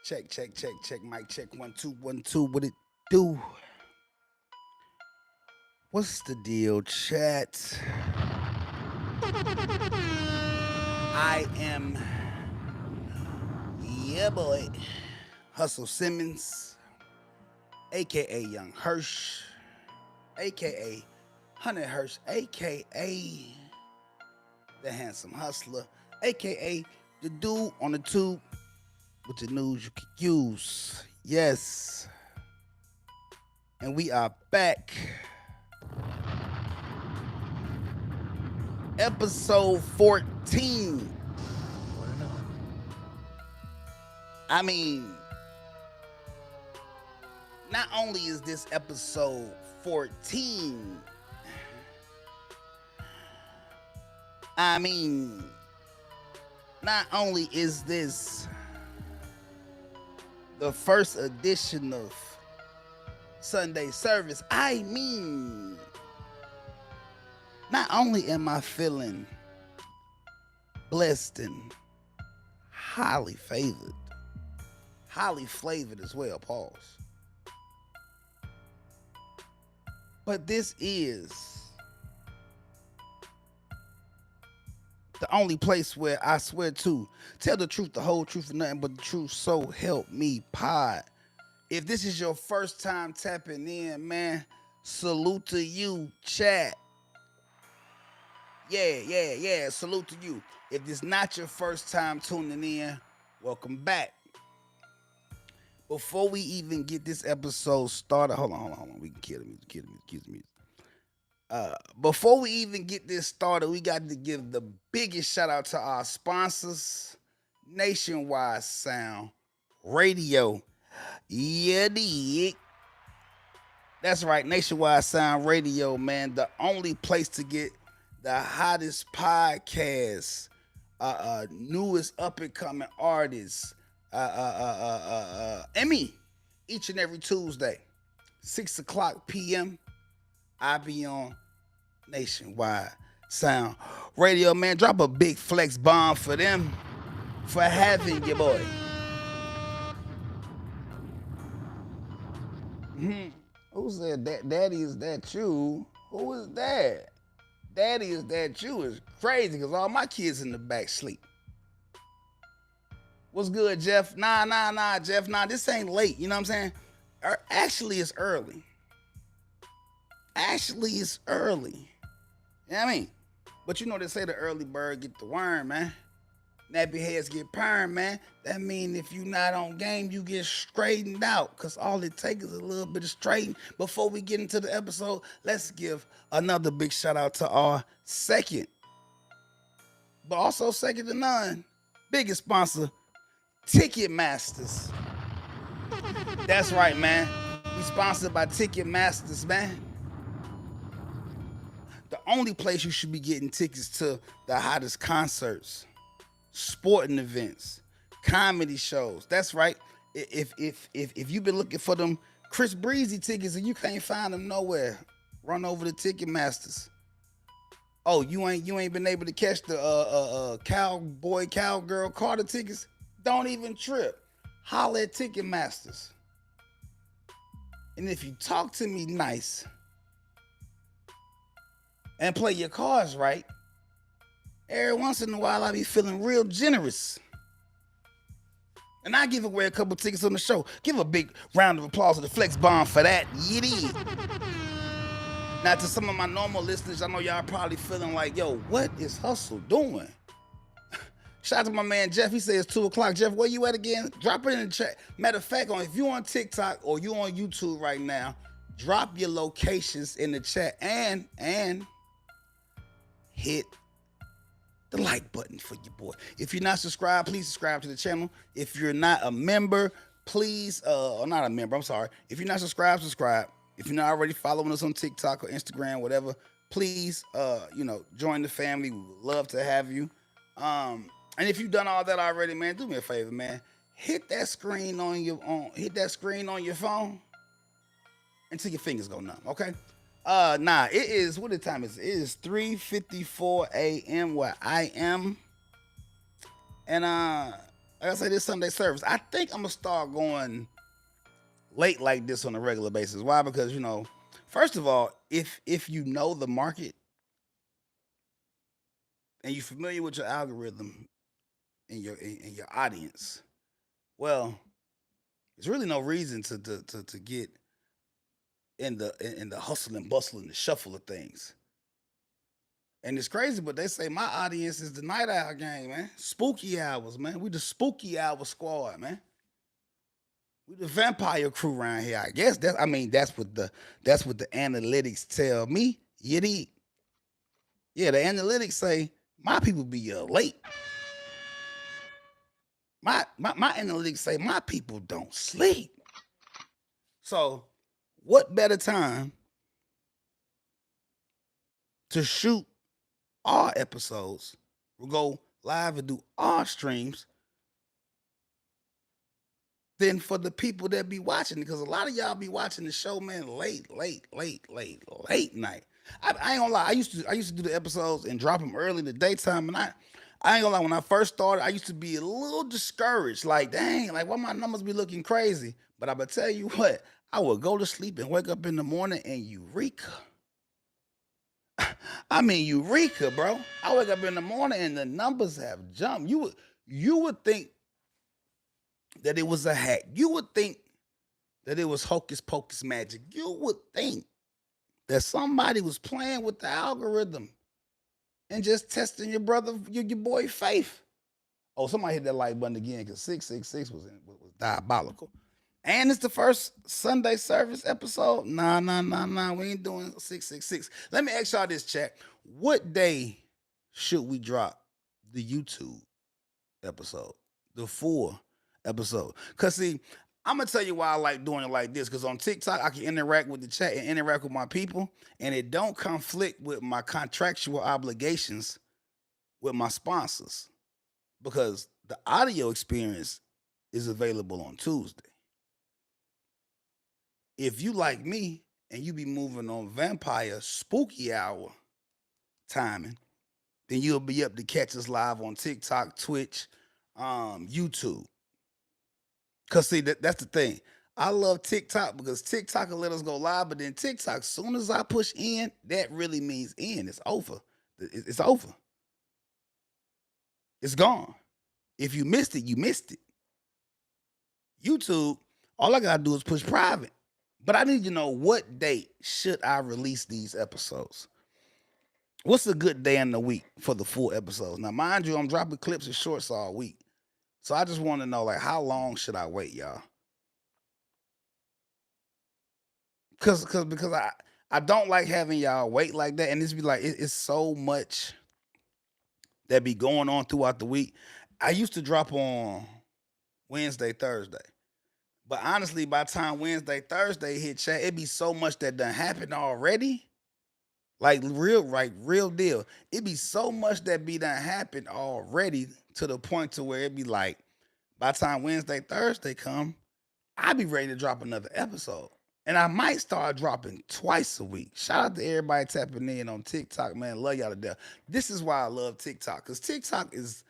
Check, check, check, check. Mic check. 1 2 1 2. What it do? What's the deal, chat? I am, yeah, boy, Hustle Simmons, aka Young Hirsch, aka Hunter Hirsch, aka the Handsome Hustler, aka the dude on the tube with the news you could use. Yes, and we are back. Episode 14. I mean, not only is this episode 14, I mean, not only is this the first edition of Sunday service, I mean, not only am I feeling blessed and highly flavored as well, pause. But this is the only place where I swear to tell the truth, the whole truth, and nothing but the truth. So help me, pod. If this is your first time tapping in, man, salute to you, chat. Yeah. Salute to you. If this not your first time tuning in, welcome back. Before we even get this episode started, hold on. We can kill the music. Before we even get this started, we got to give the biggest shout out to our sponsors, Nationwide Sound Radio. Yeah, dig. That's right, Nationwide Sound Radio, man. The only place to get the hottest podcasts, newest up and coming artists, and me, each and every Tuesday, 6:00 p.m. I be on Nationwide Sound Radio, man. Drop a big flex bomb for them for having your boy. Who said that? Daddy, is that you? Who is that? Daddy, is that you? Is crazy because all my kids in the back sleep. What's good, Jeff? Nah, Jeff. Nah, this ain't late. You know what I'm saying? Actually, it's early. It's early. You know what I mean? But you know they say the early bird get the worm, man. Nappy heads get perm, man. That mean if you not on game, you get straightened out. Cause all it takes is a little bit of straightening. Before we get into the episode, let's give another big shout out to our second, but also second to none, biggest sponsor, Ticketmasters. That's right, man. We sponsored by Ticketmasters, man. The only place you should be getting tickets to the hottest concerts, sporting events, comedy shows. That's right. If you've been looking for them Chris Breezy tickets and you can't find them nowhere, run over to Ticketmasters. Oh, you ain't been able to catch the cowgirl Carter tickets? Don't even trip. Holla at Ticketmasters. And if you talk to me nice and play your cards right, every once in a while I be feeling real generous. And I give away a couple tickets on the show. Give a big round of applause to the Flex Bomb for that. Yiddy. Now to some of my normal listeners, I know y'all probably feeling like, yo, what is Hustle doing? Shout out to my man Jeff. He says 2:00. Jeff, where you at again? Drop it in the chat. Matter of fact, if you on TikTok or you on YouTube right now, drop your locations in the chat and hit the like button for your boy. If you're not subscribed, please subscribe to the channel. If you're not a member, please, or not a member, I'm sorry. If you're not subscribed, subscribe. If you're not already following us on TikTok or Instagram, whatever, please, join the family. We would love to have you. And if you've done all that already, man, do me a favor, man. Hit that screen on your phone until your fingers go numb, okay? It is, what the time is it? It is 3:54 a.m. where I am. And like I say, this Sunday service. I think I'm gonna start going late like this on a regular basis. Why? Because first of all, if you know the market and you're familiar with your algorithm and your audience, well, there's really no reason to get in the hustle and bustle and the shuffle of things. And it's crazy, but they say my audience is the night owl gang, man. Spooky hours, man. We the spooky hour squad, man. We the vampire crew around here. I guess that's what the analytics tell me. You dig? Yeah, the analytics say my people be late. My analytics say my people don't sleep. So, what better time to shoot our episodes? We'll go live and do our streams than for the people that be watching it. Because a lot of y'all be watching the show, man, late night. I ain't gonna lie. I used to do the episodes and drop them early in the daytime, and I ain't gonna lie. When I first started, I used to be a little discouraged. Like, dang, like why my numbers be looking crazy? But I tell you what, I would go to sleep and wake up in the morning and eureka. I mean eureka, bro. I wake up in the morning and the numbers have jumped. You would think that it was a hack. You would think that it was hocus pocus magic. You would think that somebody was playing with the algorithm and just testing your brother, your boy Faith. Oh, somebody hit that like button again because 666 was diabolical. And it's the first Sunday service episode. Nah. We ain't doing 666. Let me ask y'all this, chat. What day should we drop the YouTube episode? The full episode. Because, see, I'm going to tell you why I like doing it like this. Because on TikTok, I can interact with the chat and interact with my people. And it don't conflict with my contractual obligations with my sponsors. Because the audio experience is available on Tuesday. If you like me and you be moving on vampire spooky hour timing, then you'll be up to catch us live on TikTok, Twitch, YouTube. Cause see, that's the thing. I love TikTok because TikTok will let us go live, but then TikTok, soon as I push in, that really means in. It's over. It's over. It's gone. If you missed it, you missed it. YouTube, all I gotta do is push private. But I need to know what date should I release these episodes. What's a good day in the week for the full episodes? Now, mind you, I'm dropping clips and shorts all week. So I just want to know, like, how long should I wait, y'all? Because I don't like having y'all wait like that, and it's be like it's so much that be going on throughout the week. I used to drop on Wednesday, Thursday, but honestly, by the time Wednesday, Thursday hit chat, it be so much that done happened already. Real deal. It be so much that be done happened already to the point to where it be like, by the time Wednesday, Thursday come, I be ready to drop another episode. And I might start dropping twice a week. Shout out to everybody tapping in on TikTok, man. Love y'all to death. This is why I love TikTok, because TikTok is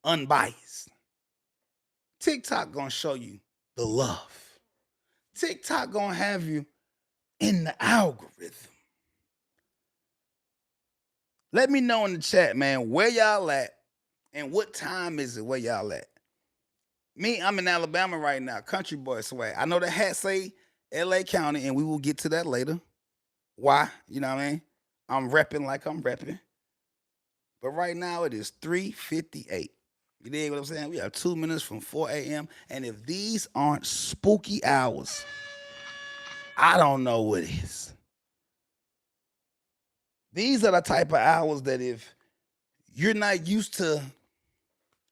unbiased. TikTok gonna show you the love. TikTok gonna have you in the algorithm. Let me know in the chat, man, where y'all at and what time is it where y'all at. Me, I'm in Alabama right now, country boy swag. I know the hat say LA County, and we will get to that later. Why? You know what I mean? I'm repping like I'm repping. But right now it is 3:58. You dig what I'm saying? We are 2 minutes from 4 a.m. And if these aren't spooky hours, I don't know what is. These are the type of hours that if you're not used to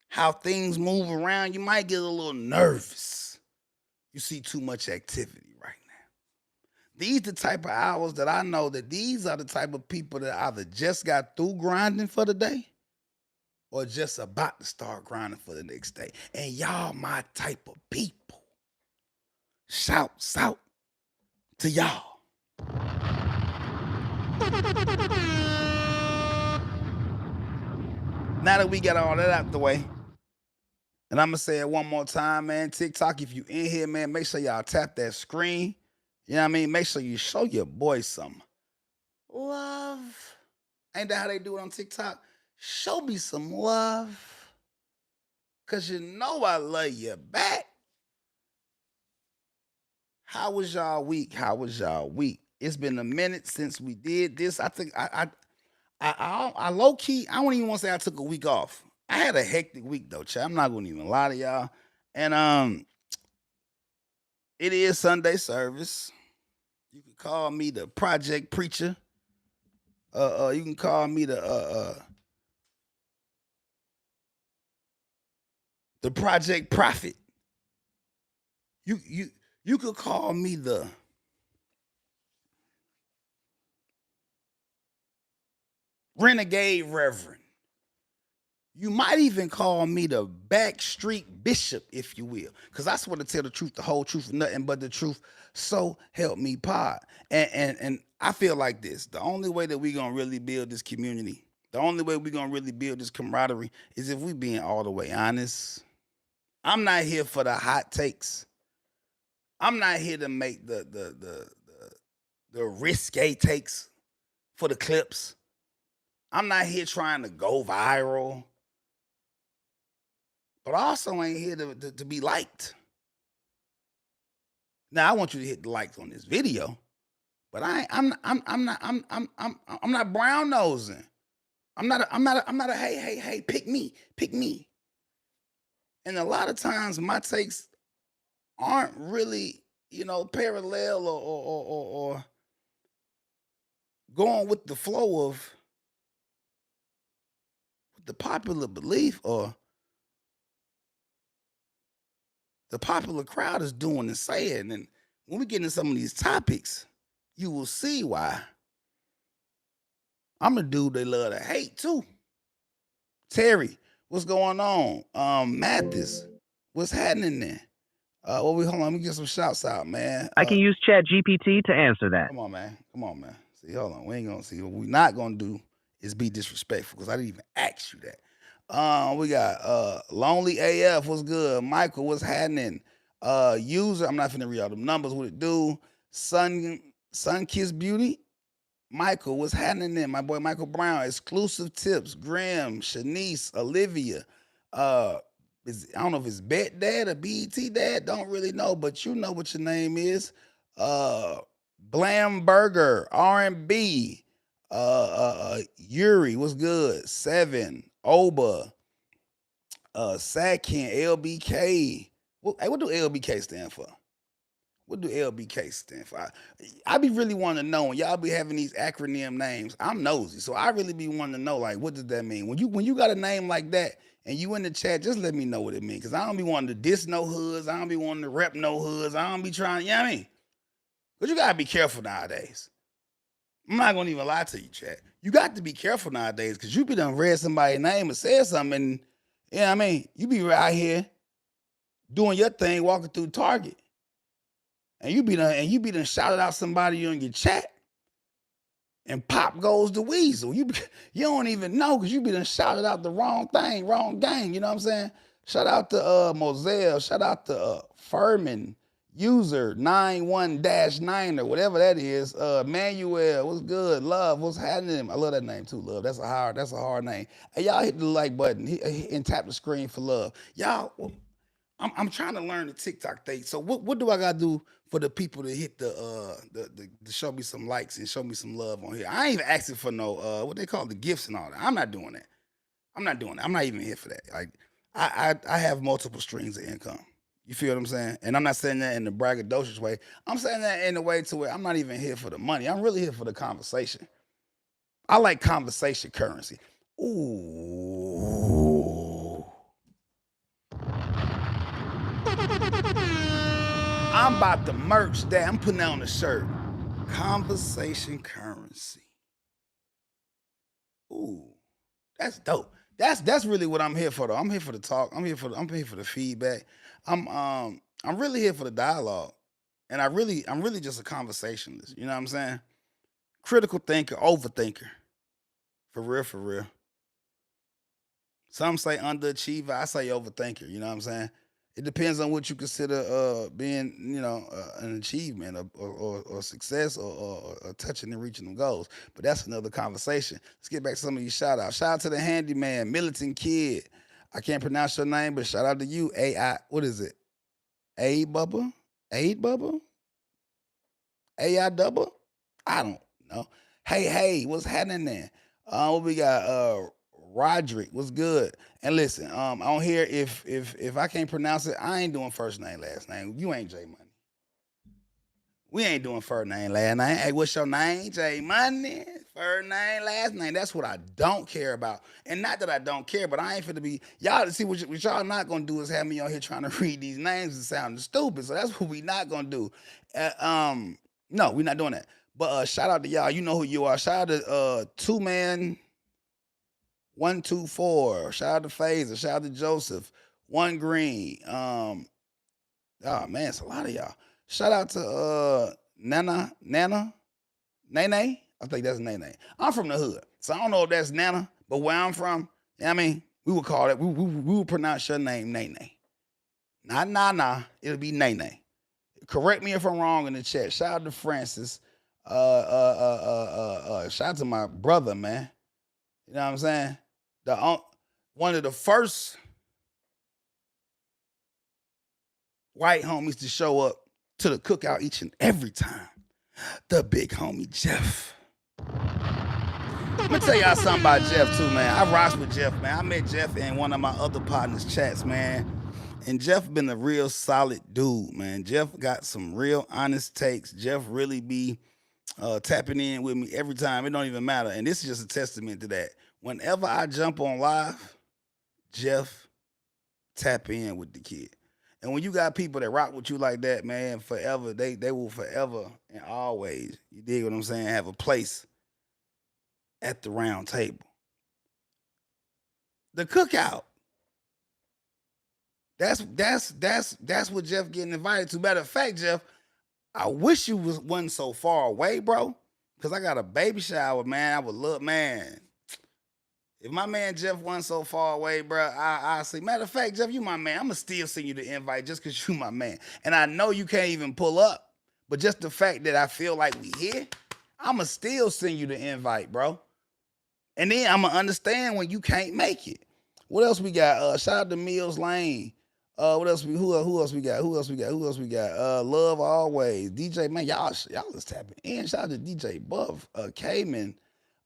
how things move around, you might get a little nervous. You see too much activity right now. These the type of hours that I know that these are the type of people that either just got through grinding for the day or just about to start grinding for the next day. And y'all my type of people. Shouts out to y'all. Now that we got all that out the way, And I'm gonna say it one more time, man. TikTok, if you in here, man, make sure y'all tap that screen. You know what I mean? Make sure you show your boy some love. Ain't that how they do it on TikTok? Show me some love. Cause you know I love you back. How was y'all week? How was y'all week? It's been a minute since we did this. I think I low key. I don't even want to say I took a week off. I had a hectic week though, chat. I'm not gonna even lie to y'all. And it is Sunday service. You can call me the project preacher. You can call me the project prophet. You could call me the renegade reverend. You might even call me the backstreet bishop, if you will, because I swear to tell the truth, the whole truth, nothing but the truth. So help me, pod. And I feel like this: the only way that we gonna really build this community, the only way we gonna really build this camaraderie, is if we being all the way honest. I'm not here for the hot takes. I'm not here to make the risque takes for the clips. I'm not here trying to go viral. But I also ain't here to be liked. Now I want you to hit the likes on this video, but I'm not brown nosing. I'm not a hey pick me. And a lot of times my takes aren't really parallel or going with the flow of the popular belief or the popular crowd is doing and saying. And when we get into some of these topics, you will see why. I'm a dude they love to hate too. Terry, what's going on? Mathis, what's happening there? Well, hold on, let me get some shouts out, man. I can use Chat GPT to answer that. Come on, man. See, hold on, we ain't gonna see. What we not gonna do is be disrespectful because I didn't even ask you that. We got Lonely AF, what's good? Michael, what's happening? User, I'm not finna read all them numbers. What it do? Sun Kiss Beauty. Michael, what's happening there? My boy Michael Brown, exclusive tips. Graham, Shanice, Olivia. Uh, I don't know if it's Bet Dad or BET Dad. Don't really know, but you know what your name is. Blamberger, R&B. Yuri, what's good? Seven, Oba, Sakin, LBK. What do LBK stand for? What do LBK stand for? I be really wanting to know when y'all be having these acronym names. I'm nosy, so I really be wanting to know like what does that mean? When you got a name like that and you in the chat, just let me know what it means. Cause I don't be wanting to diss no hoods. I don't be wanting to rep no hoods. I don't be trying, you know what I mean? But you gotta be careful nowadays. I'm not gonna even lie to you, chat. You got to be careful nowadays because you be done read somebody's name and said something, and you know what I mean? You be right here doing your thing, walking through Target. And you be done shouted out somebody in your chat, and pop goes the weasel. You don't even know because you be done shouted out the wrong thing, wrong gang. You know what I'm saying? Shout out to Moselle. Shout out to Furman user 91-9 or whatever that is. Manuel, what's good? Love, what's happening? I love that name too. Love. That's a hard name. Hey, y'all hit the like button and tap the screen for love. Y'all. I'm trying to learn the TikTok thing. So what do I gotta do for the people to hit the show me some likes and show me some love on here? I ain't even asking for no what they call the gifts and all that. I'm not doing that. I'm not doing that. I'm not even here for that. Like I have multiple streams of income. You feel what I'm saying? And I'm not saying that in the braggadocious way. I'm saying that in a way to where I'm not even here for the money. I'm really here for the conversation. I like conversation currency. Ooh. I'm about to merch that. I'm putting that on the shirt. Conversation currency. Ooh, that's dope. That's really what I'm here for though. I'm here for the talk. I'm here for the feedback. I'm really here for the dialogue. And I'm really just a conversationalist. You know what I'm saying? Critical thinker, overthinker. For real, for real. Some say underachiever. I say overthinker. You know what I'm saying? It depends on what you consider being, an achievement or success or touching and reaching them goals. But that's another conversation. Let's get back to some of these shout outs. Shout out to the handyman, Militant Kid. I can't pronounce your name, but shout out to you. AI, what is it? A Bubba? Aid Bubba? AI Double? I don't know. Hey, what's happening there? What we got? Roderick, what's good? And listen, on here, if I can't pronounce it, I ain't doing first name, last name. You ain't J Money. We ain't doing first name, last name. Hey, what's your name? J Money. First name, last name. That's what I don't care about. And not that I don't care, but I ain't finna be y'all to see what y'all not gonna do is have me on here trying to read these names and sounding stupid. So that's what we not gonna do. No, we're not doing that. But shout out to y'all. You know who you are. Shout out to 2Man 124. Shout out to Phaser. Shout out to Joseph. One Green. Oh man, it's a lot of y'all. Shout out to Nana, Nene. I think that's Nene. I'm from the hood, so I don't know if that's Nana, but where I'm from, I mean, we would call it. We would pronounce your name Nene, not Nana. It'll be Nene. Correct me if I'm wrong in the chat. Shout out to Francis. Shout out to my brother, man. You know what I'm saying? One of the first white homies to show up to the cookout each and every time. The big homie Jeff. Let me tell y'all something about Jeff too, man. I rocks with Jeff, man. I met Jeff in one of my other partners' chats, man. And Jeff been a real solid dude, man. Jeff got some real honest takes. Jeff really be tapping in with me every time. It don't even matter. And this is just a testament to that. Whenever I jump on live, Jeff tap in with the kid. And when you got people that rock with you like that, man, forever, they will forever and always, you dig what I'm saying, have a place at the round table. The cookout. That's what Jeff getting invited to. Matter of fact, Jeff, I wish you wasn't so far away, bro. Cause I got a baby shower, man. I would love, man. If my man Jeff wasn't so far away, bro, I say, matter of fact, Jeff, you my man. I'ma still send you the invite just cause you my man. And I know you can't even pull up, but just the fact that I feel like we here, I'ma still send you the invite, bro. And then I'ma understand when you can't make it. What else we got? Shout out to Mills Lane. What else who else we got? Who else we got? Love Always. DJ, man, y'all is tapping in. Shout out to DJ Buff, Cayman,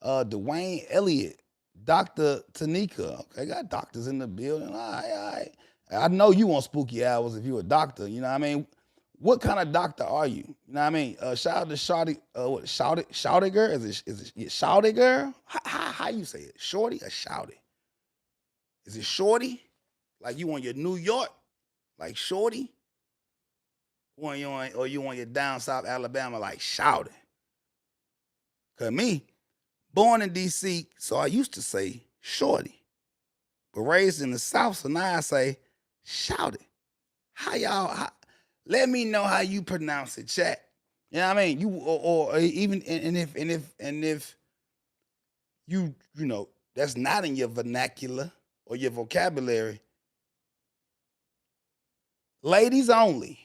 Dwayne Elliott, Dr. Tanika. Okay, got doctors in the building. All right. I know you on spooky hours if you a doctor, you know what I mean? What kind of doctor are you? You know what I mean? Shout out to Shawty, Shawty girl? Is it Shawty girl? How you say it? Shorty or Shawty? Is it Shorty? Like you on your New York? Like Shorty? Or you on your down south Alabama like Shawty? Cause me, born in DC, so I used to say Shorty. But raised in the South, so now I say Shawty. Let me know how you pronounce it, chat. You know what I mean? You or even and if you know that's not in your vernacular or your vocabulary. Ladies only.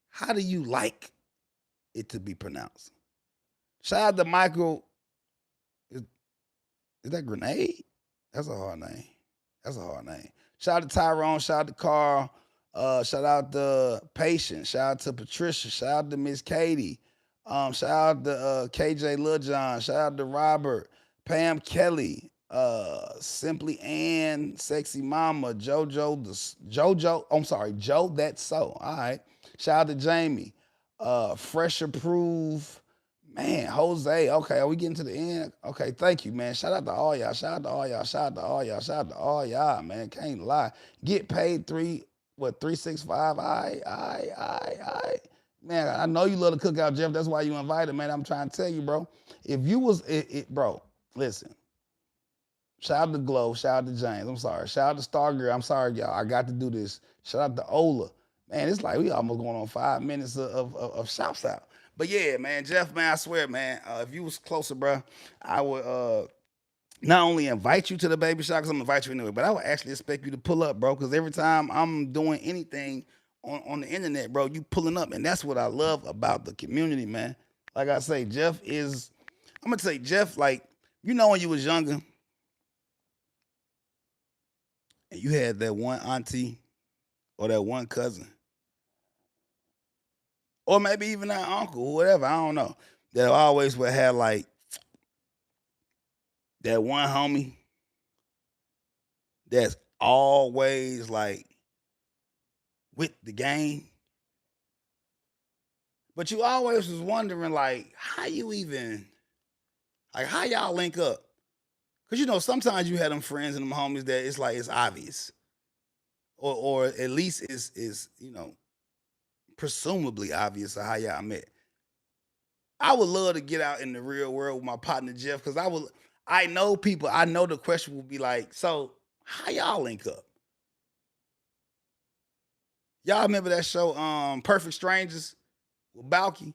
How do you like it to be pronounced? Shout out to Michael. Is that Grenade? That's a hard name. Shout out to Tyrone. Shout out to Carl. Shout out to Patience. Shout out to Patricia. Shout out to Miss Katie. Shout out to KJ Lil John. Shout out to Robert. Pam Kelly. Simply Ann, Sexy Mama, Jojo. I'm sorry, Joe. That's so. All right. Shout out to Jamie. Fresh Approve. Man, Jose. Okay, are we getting to the end? Okay, thank you, man. Shout out to all y'all. Shout out to all y'all, man. Can't lie. Get paid 365. All right. Man, I know you love the cookout, Jeff. That's why you invited, man. I'm trying to tell you, bro. If you was bro, listen. Shout out to Glow. Shout out to James. I'm sorry. Shout out to Stargirl. I'm sorry, y'all. I got to do this. Shout out to Ola. Man, it's like we almost going on 5 minutes of shouts out. But yeah, man, Jeff, man, I swear, man, if you was closer, bro, I would not only invite you to the baby shower, because I'm gonna invite you anyway, but I would actually expect you to pull up, bro. Because every time I'm doing anything on the internet, bro, you pulling up, and that's what I love about the community, man. Like I say, Jeff is. I'm gonna say Jeff, like when you was younger, and you had that one auntie or that one cousin, or maybe even that uncle, or whatever. I don't know. That always would have like that one homie that's always like with the game. But you always was wondering like how you even like how y'all link up. Cause sometimes you had them friends and them homies that it's like it's obvious. Or at least is presumably obvious of how y'all met. I would love to get out in the real world with my partner Jeff, because I know people, I know the question will be like, so how y'all link up? Y'all remember that show, Perfect Strangers with Balky?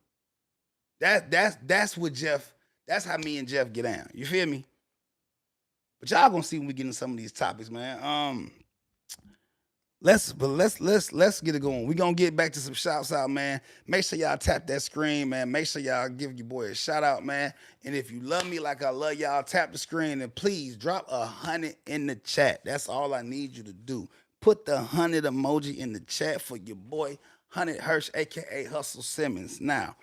That's what Jeff. That's how me and Jeff get down. You feel me? But y'all gonna see when we get into some of these topics, man. Let's get it going. We gonna get back to some shouts out, man. Make sure y'all tap that screen, man. Make sure y'all give your boy a shout out, man. And if you love me like I love y'all, tap the screen and please drop 100 in the chat. That's all I need you to do. Put the 100 emoji in the chat for your boy 100 Hirsch, aka Hustle Simmons. Now,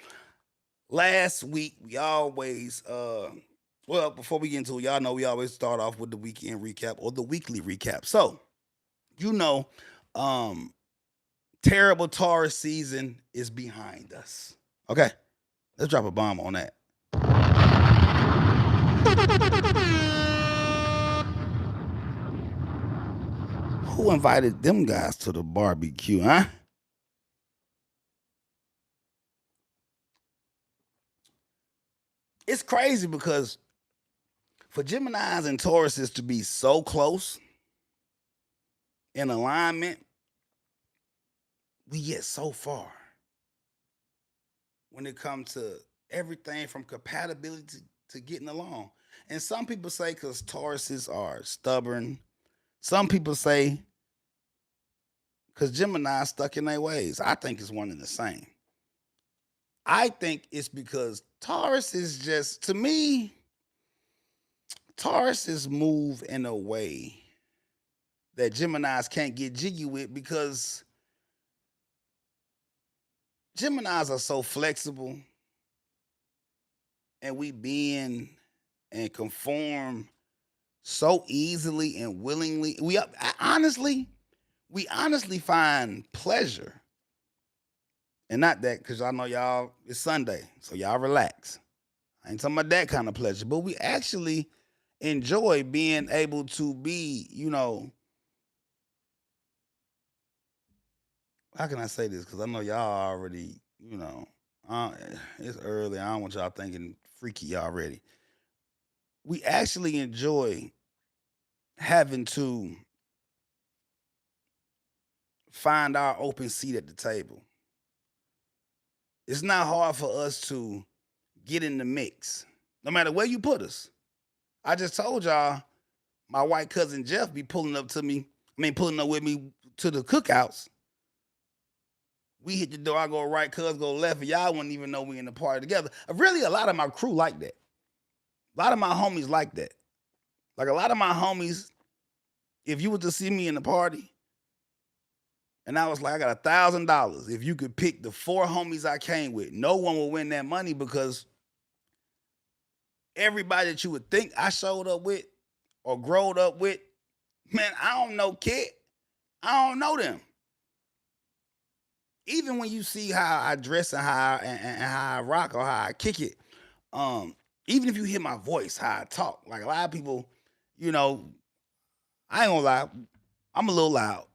last week we always well, before we get into it, y'all know we always start off with the weekend recap or the weekly recap. So, you know, um, terrible Taurus season is behind us. Okay, let's drop a bomb on that. Who invited them guys to the barbecue, huh? It's crazy because for Geminis and Tauruses to be so close in alignment, we get so far when it comes to everything from compatibility to getting along. And some people say because Tauruses are stubborn. Some people say because Gemini stuck in their ways. I think it's one and the same. I think it's because Taurus is just, to me, Taurus is move in a way that Geminis can't get jiggy with, because Geminis are so flexible and we bend and conform so easily and willingly. We honestly find pleasure. And not that, because I know y'all, it's Sunday, so y'all relax. I ain't talking about that kind of pleasure, but we actually enjoy being able to be, how can I say this? Because I know y'all already, it's early. I don't want y'all thinking freaky already. We actually enjoy having to find our open seat at the table. It's not hard for us to get in the mix, no matter where you put us. I just told y'all my white cousin Jeff be pulling up with me to the cookouts. We hit the door, I go right, cuz go left, and y'all wouldn't even know we in the party together. Really, a lot of my crew like that. A lot of my homies like that. Like a lot of my homies, if you were to see me in the party, and I was like, I got $1,000. If you could pick the 4 homies I came with, no one will win that money, because everybody that you would think I showed up with or growed up with, man, I don't know, kid. I don't know them. Even when you see how I dress and how I rock or how I kick it, even if you hear my voice, how I talk, like a lot of people, you know, I ain't gonna lie, I'm a little loud,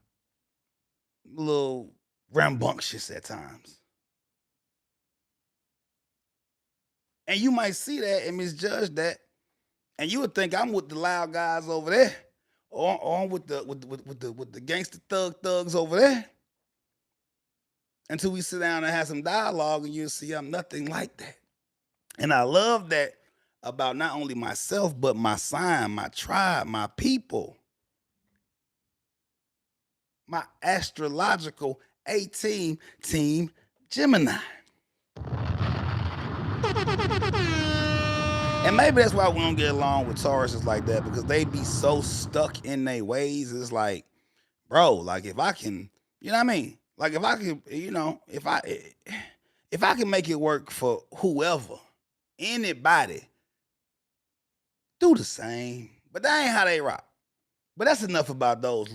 a little rambunctious at times. And you might see that and misjudge that, and you would think I'm with the loud guys over there, or I'm with the gangster thugs over there. Until we sit down and have some dialogue, and you'll see I'm nothing like that. And I love that about not only myself, but my sign, my tribe, my people, my astrological team Gemini. And maybe that's why we don't get along with Tauruses like that, because they be so stuck in their ways. It's like, bro, like if I can, you know what I mean? Like if I can, if I can make it work for whoever, anybody, do the same. But that ain't how they rock. But that's enough about those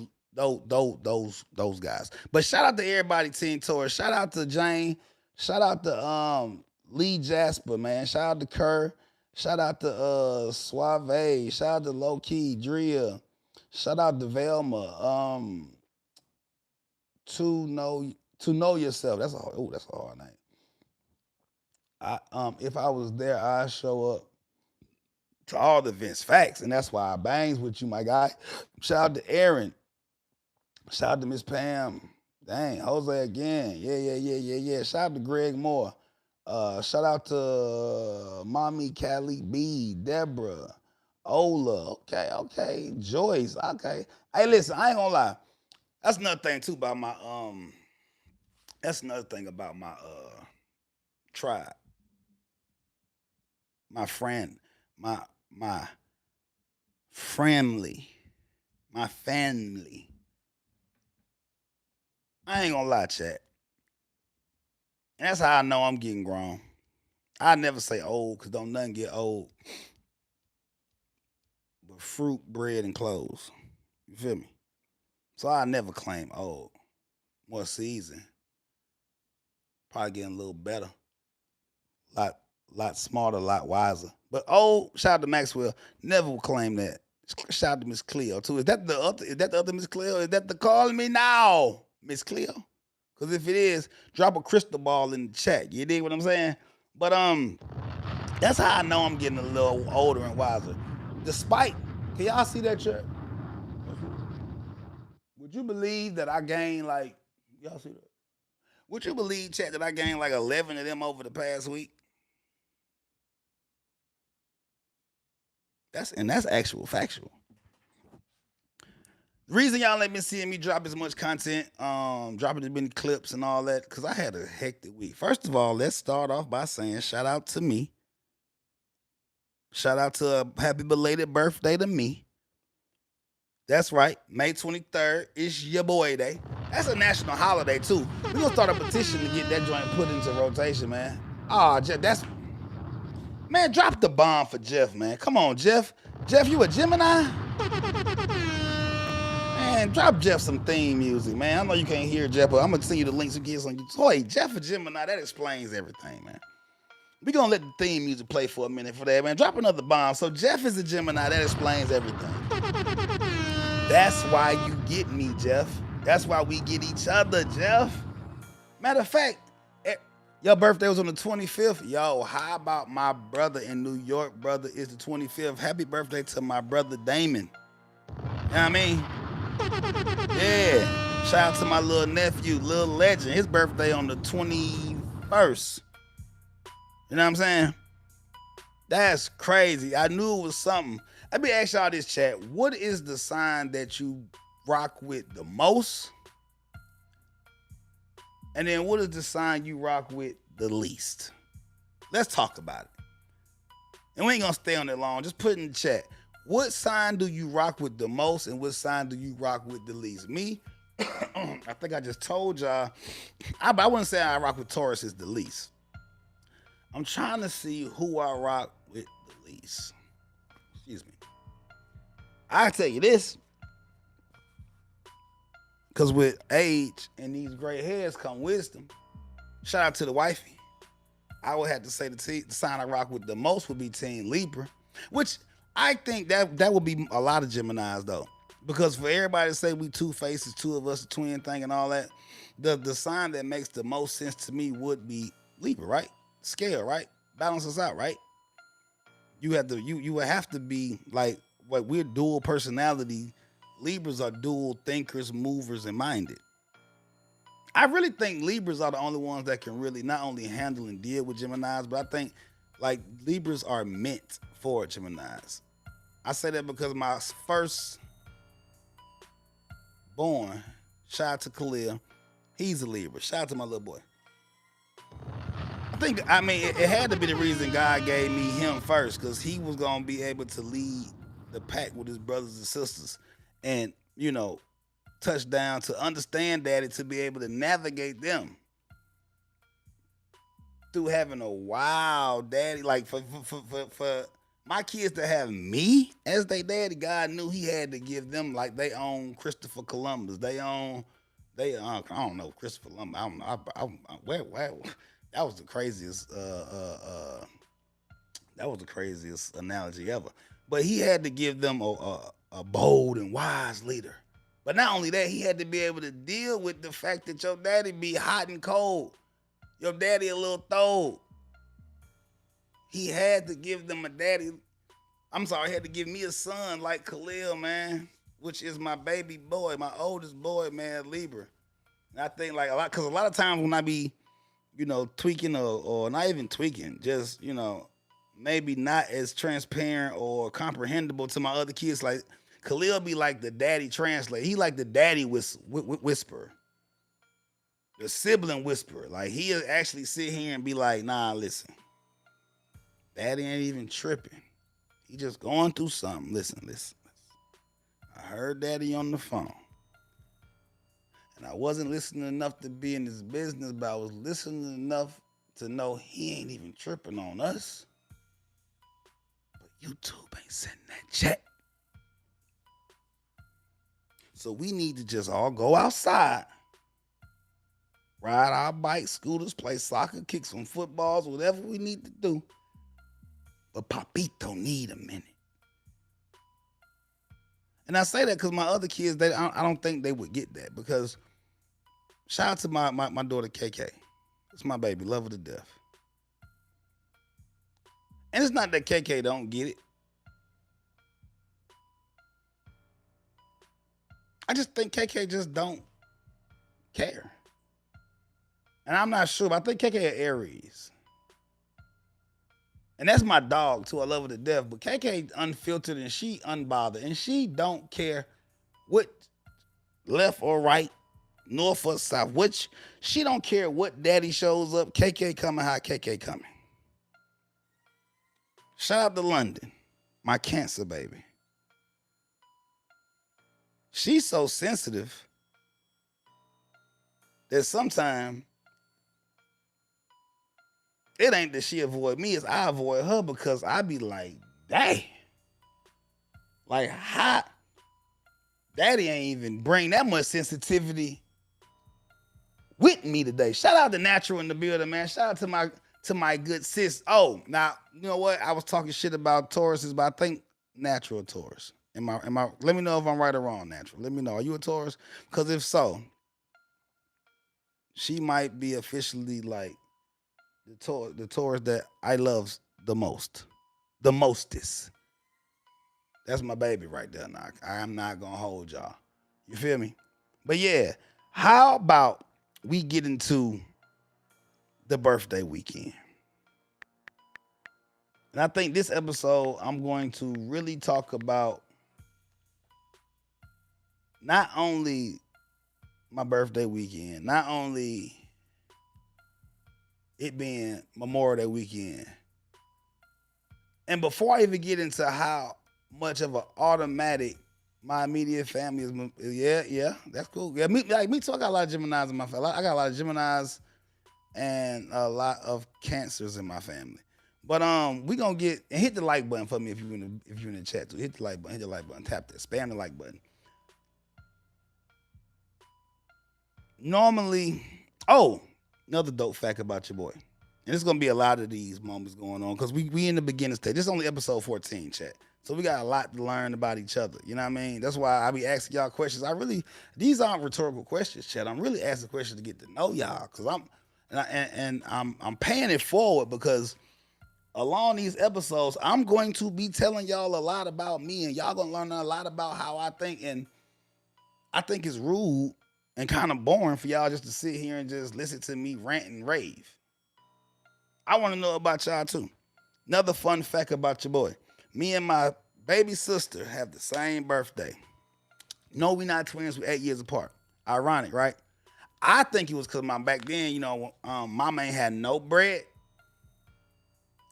guys. But shout out to everybody, Team Taurus. Shout out to Jane. Shout out to Lee Jasper, man. Shout out to Kerr. Shout out to Suave. Shout out to Low Key, Drea. Shout out to Velma. To know yourself. That's a hard name. If I was there, I'd show up to all the events. Facts. And that's why I bangs with you, my guy. Shout out to Aaron. Shout out to Miss Pam. Dang, Jose again. Yeah. Shout out to Greg Moore. Shout out to Mommy Callie B, Deborah, Ola. Okay. Joyce. Okay. Hey, listen, I ain't gonna lie. That's another thing too about my that's another thing about my tribe. My friend, my family. My family. I ain't gonna lie, chat. And that's how I know I'm getting grown. I never say old, because don't nothing get old but fruit, bread, and clothes. You feel me? So I never claim old. More seasoned. Probably getting a little better. Lot smarter, lot wiser. But old, shout out to Maxwell, never will claim that. Shout out to Miss Cleo too. Is that the other Miss Cleo? Is that the calling me now, Miss Cleo? Because if it is, drop a crystal ball in the chat. You dig what I'm saying? But that's how I know I'm getting a little older and wiser. Despite, can y'all see that chart? Would you believe that I gained like, y'all see that? Would you believe, chat, that I gained like 11 of them over the past week? That's actual factual. The reason y'all ain't been seeing me drop as much content, dropping as many clips and all that, because I had a hectic week. First of all, let's start off by saying shout out to me. Shout out to a happy belated birthday to me. That's right, May 23rd is your boy day. That's a national holiday too. We're gonna start a petition to get that joint put into rotation, man. Oh, Jeff, man, drop the bomb for Jeff, man. Come on, Jeff. Jeff, you a Gemini? Man, drop Jeff some theme music, man. I know you can't hear Jeff, but I'm gonna send you the links to get some. Hey, Jeff a Gemini, that explains everything, man. We gonna let the theme music play for a minute for that, man. Drop another bomb. So Jeff is a Gemini, that explains everything. That's why you get me, Jeff. That's why we get each other, Jeff. Matter of fact, your birthday was on the 25th. Yo, how about my brother in New York? Brother is the 25th. Happy birthday to my brother Damon. You know what I mean? Yeah. Shout out to my little nephew, Lil Legend. His birthday on the 21st. You know what I'm saying? That's crazy. I knew it was something. Let me ask y'all this, chat. What is the sign that you rock with the most? And then what is the sign you rock with the least? Let's talk about it. And we ain't gonna stay on that long. Just put in the chat. What sign do you rock with the most, and what sign do you rock with the least? Me, I think I just told y'all. I wouldn't say I rock with Taurus is the least. I'm trying to see who I rock with the least. Excuse me. I tell you this, because with age and these gray hairs come wisdom. Shout out to the wifey. I would have to say the sign I rock with the most would be Team Libra, which I think that would be a lot of Geminis though, because for everybody to say we two faces, two of us, a twin thing and all that, the sign that makes the most sense to me would be Libra, right? Scale, right? Balance us out, right? You would have to be like what we're dual personality. Libras are dual thinkers, movers, and minded. I really think Libras are the only ones that can really not only handle and deal with Geminis, but I think Like Libras are meant for Geminis. I say that because my first born, shout out to Khalil, he's a Libra. Shout out to my little boy. It had to be the reason God gave me him first, because he was gonna be able to lead the pack with his brothers and sisters, and touch down to understand daddy, to be able to navigate them through having a wild daddy. Like for my kids to have me as their daddy, God knew He had to give them like they own Christopher Columbus. I don't know, Christopher Columbus. I don't know. Where that was the craziest. That was the craziest analogy ever. But He had to give them a bold and wise leader. But not only that, He had to be able to deal with the fact that your daddy be hot and cold. Your daddy a little throw. He had to give them a daddy. I'm sorry, he had to give me a son like Khalil, man, which is my baby boy, my oldest boy, man, Libra. And I think like because a lot of times when I be, tweaking or not even tweaking, just, maybe not as transparent or comprehensible to my other kids, like Khalil be like the daddy translator. He like the daddy whisperer. The sibling whisperer. Like he'll actually sit here and be like, nah, listen. Daddy ain't even tripping. He just going through something. Listen. I heard daddy on the phone. And I wasn't listening enough to be in his business, but I was listening enough to know he ain't even tripping on us. But YouTube ain't sending that check. So we need to just all go outside, ride our bikes, scooters, play soccer, kick some footballs, whatever we need to do. But Papito need a minute. And I say that because my other kids, I don't think they would get that, because shout out to my daughter KK. It's my baby, love her to death. And it's not that KK don't get it. I just think KK just don't care. And I'm not sure, but I think KK is Aries. And that's my dog too. I love her to death. But KK unfiltered and she unbothered. And she don't care what left or right, north or south. Which she don't care what daddy shows up. KK coming, how KK coming. Shout out to London, my Cancer baby. She's so sensitive that sometimes it ain't that she avoid me, it's I avoid her, because I be like, dang. Like, how? Daddy ain't even bring that much sensitivity with me today. Shout out to Natural in the building, man. Shout out to my good sis. Oh, now, you know what? I was talking shit about Tauruses, but I think Natural Taurus. Am I? Let me know if I'm right or wrong, Natural. Let me know. Are you a Taurus? Because if so, she might be officially like the Taurus that I love the most. The mostest. That's my baby right there, now. I'm not gonna hold y'all. You feel me? But yeah, how about we get into the birthday weekend? And I think this episode, I'm going to really talk about not only my birthday weekend, not only it being Memorial Day weekend. And before I even get into how much of an automatic my immediate family is, yeah, that's cool. Yeah, me too. I got a lot of Geminis in my family. I got a lot of Geminis and a lot of Cancers in my family. But we gonna hit the like button for me if you're in the chat too. Hit the like button, tap that, spam the like button. Normally, another dope fact about your boy. And there's gonna be a lot of these moments going on because we in the beginning stage. This is only episode 14, chat. So we got a lot to learn about each other. You know what I mean? That's why I be asking y'all questions. These aren't rhetorical questions, chat. I'm really asking questions to get to know y'all, because I'm paying it forward, because along these episodes, I'm going to be telling y'all a lot about me, and y'all gonna learn a lot about how I think. And I think it's rude and kind of boring for y'all just to sit here and just listen to me rant and rave. I want to know about y'all too. Another fun fact about your boy. Me and my baby sister have the same birthday. No, we not twins. We 8 years apart. Ironic, right? I think it was because my back then, mama ain't had no bread.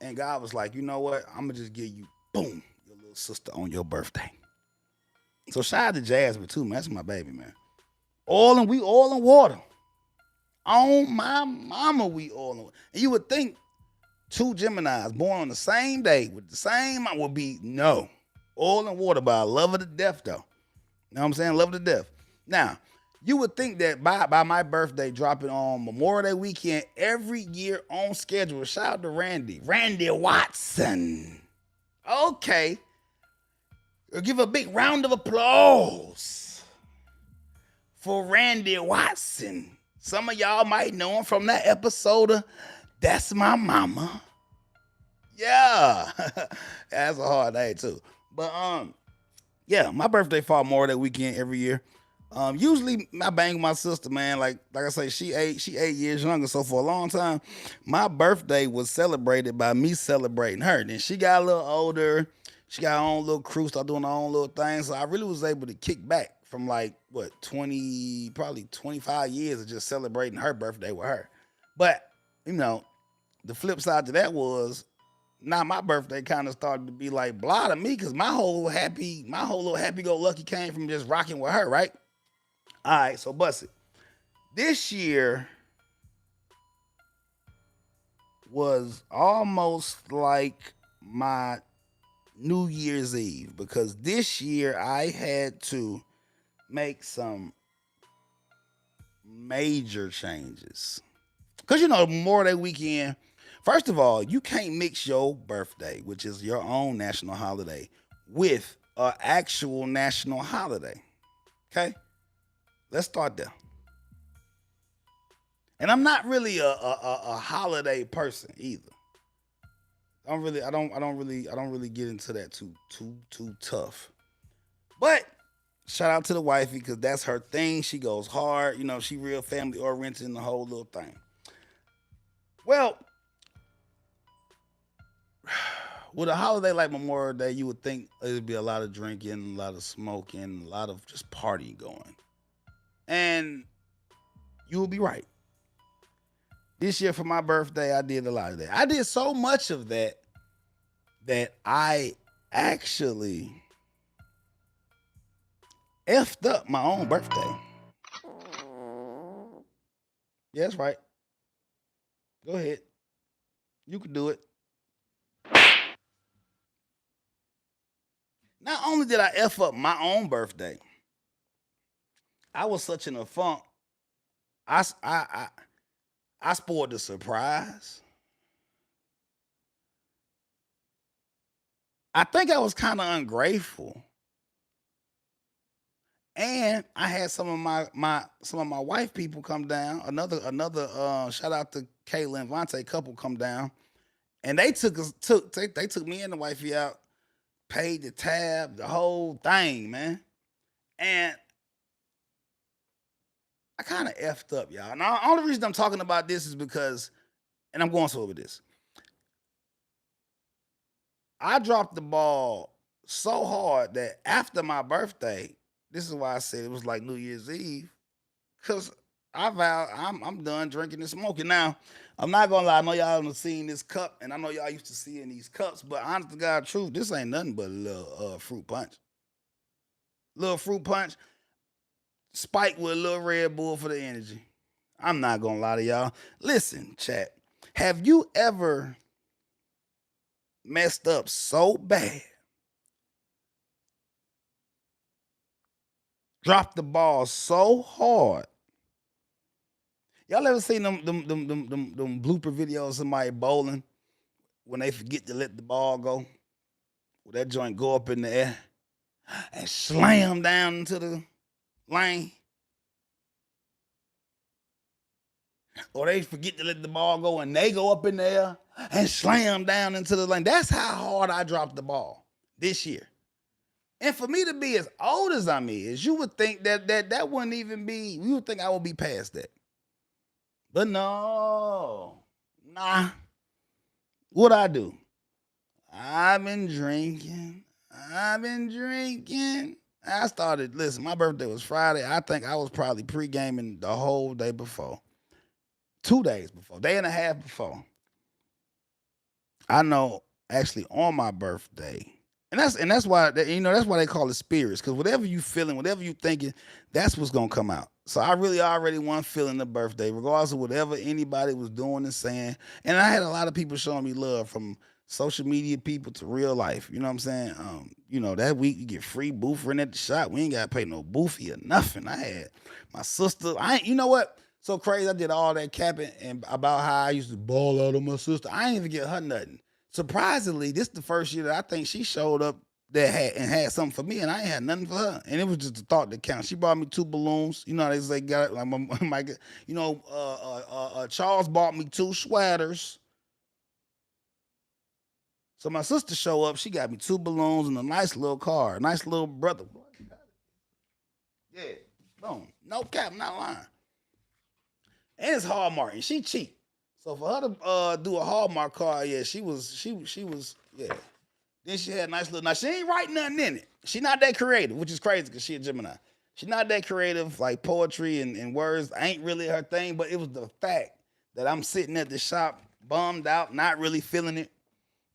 And God was like, you know what? I'm going to just give you, boom, your little sister on your birthday. So shout out to Jasmine too, man. That's my baby, man. We oil and water. On my mama, we oil and water. And you would think two Geminis born on the same day with the same would be no. Oil and water, but I love her to death though. You know what I'm saying? Love her to death. Now, you would think that by my birthday dropping on Memorial Day weekend every year on schedule. Shout out to Randy Watson. Okay. Give a big round of applause for Randy Watson. Some of y'all might know him from that episode of That's My Mama. Yeah. That's a hard day too. But yeah, my birthday fall more that weekend every year. Usually I bang with my sister, man. Like I say, she 8 years younger. So for a long time, my birthday was celebrated by me celebrating her. Then she got a little older. She got her own little crew, started doing her own little things. So I really was able to kick back from like, probably 25 years of just celebrating her birthday with her. But, the flip side to that was now my birthday kind of started to be like blah to me because my whole little happy-go-lucky came from just rocking with her, right? All right, so bust it. This year was almost like my New Year's Eve because this year I had to make some major changes. Because, Memorial Day weekend, first of all, you can't mix your birthday, which is your own national holiday, with an actual national holiday. Okay? Let's start there. And I'm not really a holiday person either. I don't really get into that too tough. But shout out to the wifey because that's her thing. She goes hard. She real family oriented in the whole little thing. Well, with a holiday like Memorial Day, you would think there'd be a lot of drinking, a lot of smoking, a lot of just partying going. And you will be right. This year for my birthday, I did a lot of that. I did so much of that I actually effed up my own birthday. Yeah, that's right. Go ahead. You can do it. Not only did I F up my own birthday, I was such in a funk. I spoiled the surprise. I think I was kind of ungrateful. And I had some of my wife people come down. Another shout out to Kayla and Vontae couple come down. And they took me and the wifey out, paid the tab, the whole thing, man. And I kind of effed up, y'all. And the only reason I'm talking about this is because, and I'm going slow with this. I dropped the ball so hard that after my birthday, this is why I said it was like New Year's Eve, because I vowed I'm done drinking and smoking. Now, I'm not gonna lie, I know y'all have seen this cup, and I know y'all used to seeing these cups, but honest to God, truth, this ain't nothing but a little fruit punch. Little fruit punch, spiked with a little Red Bull for the energy. I'm not gonna lie to y'all. Listen, chat. Have you ever messed up so bad, dropped the ball so hard? Y'all ever seen them blooper videos of somebody bowling when they forget to let the ball go? Will that joint go up in the air and slam down into the lane? Or they forget to let the ball go and they go up in the air and slam down into the lane. That's how hard I dropped the ball this year. And for me to be as old as I'm is, you would think that wouldn't even be, you would think I would be past that. But no. Nah. What I do? I've been drinking. I've been drinking. I started, listen, my birthday was Friday. I think I was probably pre-gaming the whole day before. 2 days before, day and a half before. I know actually on my birthday. And that's why that's why they call it spirits, because whatever you feeling, whatever you thinking, that's what's gonna come out. So I really already wasn't feeling the birthday, regardless of whatever anybody was doing and saying. And I had a lot of people showing me love, from social media people to real life. You know what I'm saying? That week you get free boofering at the shop. We ain't gotta pay no boofy or nothing. I had my sister. I ain't. You know what? So crazy. I did all that capping and about how I used to ball out on my sister. I ain't even get her nothing. Surprisingly, this is the first year that I think she showed up that had something for me, and I ain't had nothing for her. And it was just the thought that counts. She bought me 2 balloons. You know, they say got it like my Charles bought me 2 sweaters. So my sister show up. She got me 2 balloons and a nice little car, a nice little brother. Yeah, boom, no cap, not lying. And it's Hallmark, and she cheap. So for her to do a Hallmark card, yeah, she was yeah. Then she had a nice little. Now she ain't writing nothing in it. She not that creative, which is crazy because she a Gemini. She not that creative, like poetry and words ain't really her thing. But it was the fact that I'm sitting at the shop, bummed out, not really feeling it.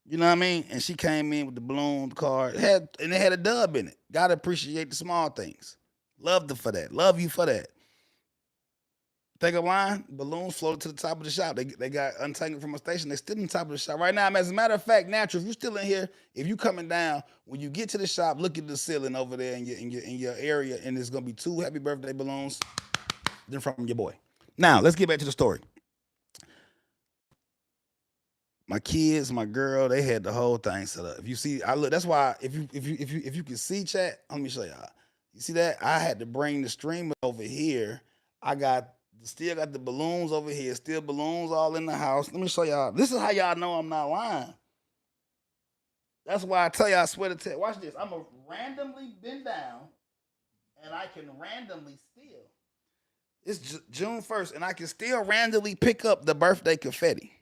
You know what I mean? And she came in with the balloon card. It had a dub in it. Gotta appreciate the small things. Love her for that. Love you for that. Think of line, balloons floated to the top of the shop. They got untangled from a station. They still in the top of the shop right now. As a matter of fact, natural. If you still in here, if you coming down, when you get to the shop, look at the ceiling over there in your area, and there's gonna be 2 happy birthday balloons. Then from your boy. Now let's get back to the story. My kids, my girl, they had the whole thing set up. If you see, I look. That's why if you can see chat, let me show y'all. You see that? I had to bring the streamer over here. I got still got the balloons over here. Still balloons all in the house. Let me show y'all. This is how y'all know I'm not lying. That's why I tell y'all, I swear to tell. Watch this. I'm gonna randomly bend down, and I can randomly steal. It's June 1st, and I can still randomly pick up the birthday confetti.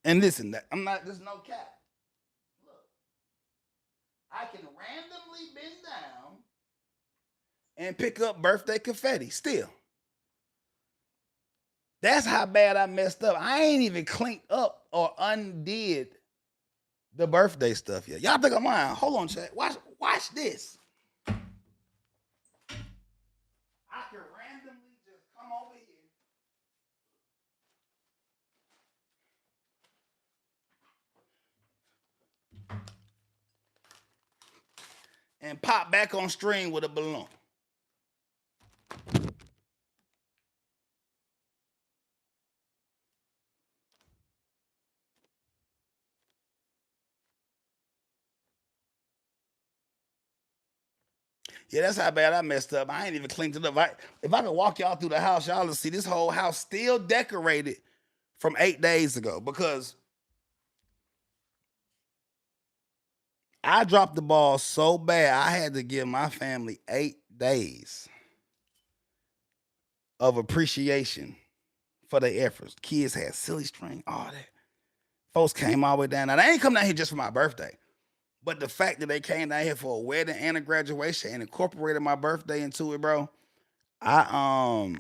And listen, that I'm not. There's no cap. Look, I can randomly bend down and pick up birthday confetti. Still, that's how bad I messed up. I ain't even cleaned up or undid the birthday stuff yet. Y'all think I'm lying? Hold on, chat. Watch this. I can randomly just come over here and pop back on stream with a balloon. Yeah, that's how bad I messed up. I ain't even cleaned it up. If I could walk y'all through the house, y'all will see this whole house still decorated from 8 days ago, because I dropped the ball so bad I had to give my family 8 days of appreciation for their efforts. Kids had silly string, all that. Folks came all the way down. Now they ain't come down here just for my birthday. But the fact that they came down here for a wedding and a graduation and incorporated my birthday into it, bro, I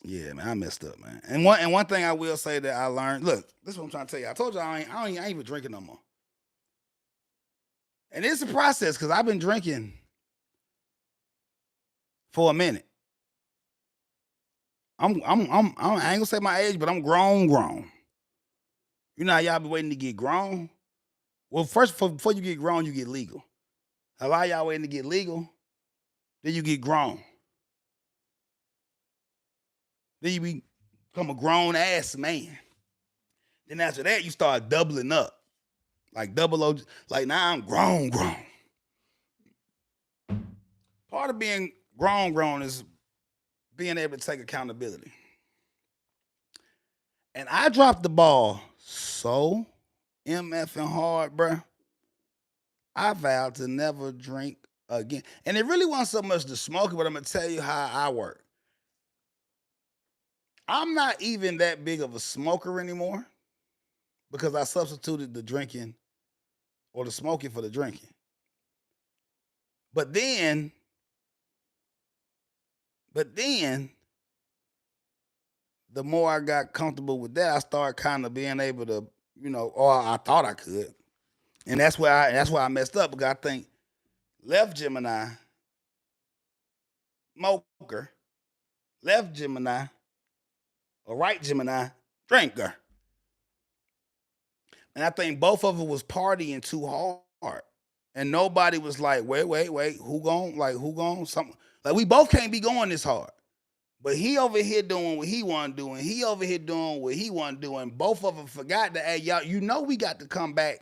yeah, man, I messed up, man. And one thing I will say that I learned. Look, this is what I'm trying to tell you. I told you I ain't even drinking no more. And it's a process because I've been drinking for a minute. I ain't gonna say my age, but I'm grown. You know how y'all be waiting to get grown? Well, first before you get grown, you get legal. A lot of y'all waiting to get legal, then you get grown. Then you become a grown ass man. Then after that, you start doubling up. Like double O, like now I'm grown. Part of being grown is being able to take accountability. And I dropped the ball so MF and hard, bruh. I vowed to never drink again. And it really wasn't so much the smoking, but I'm gonna tell you how I work. I'm not even that big of a smoker anymore. because I substituted the drinking or the smoking for the drinking. But then, but then, the more I got comfortable with that, I started kind of being able to, or I thought I could, and that's why I messed up because I think left Gemini, smoker, left Gemini, or right Gemini, drinker, and I think both of them was partying too hard, and nobody was like, wait, who gon' something like we both can't be going this hard. But he over here doing what he wasn't doing. He over here doing what he wasn't doing. Both of them forgot that, hey, y'all, we got to come back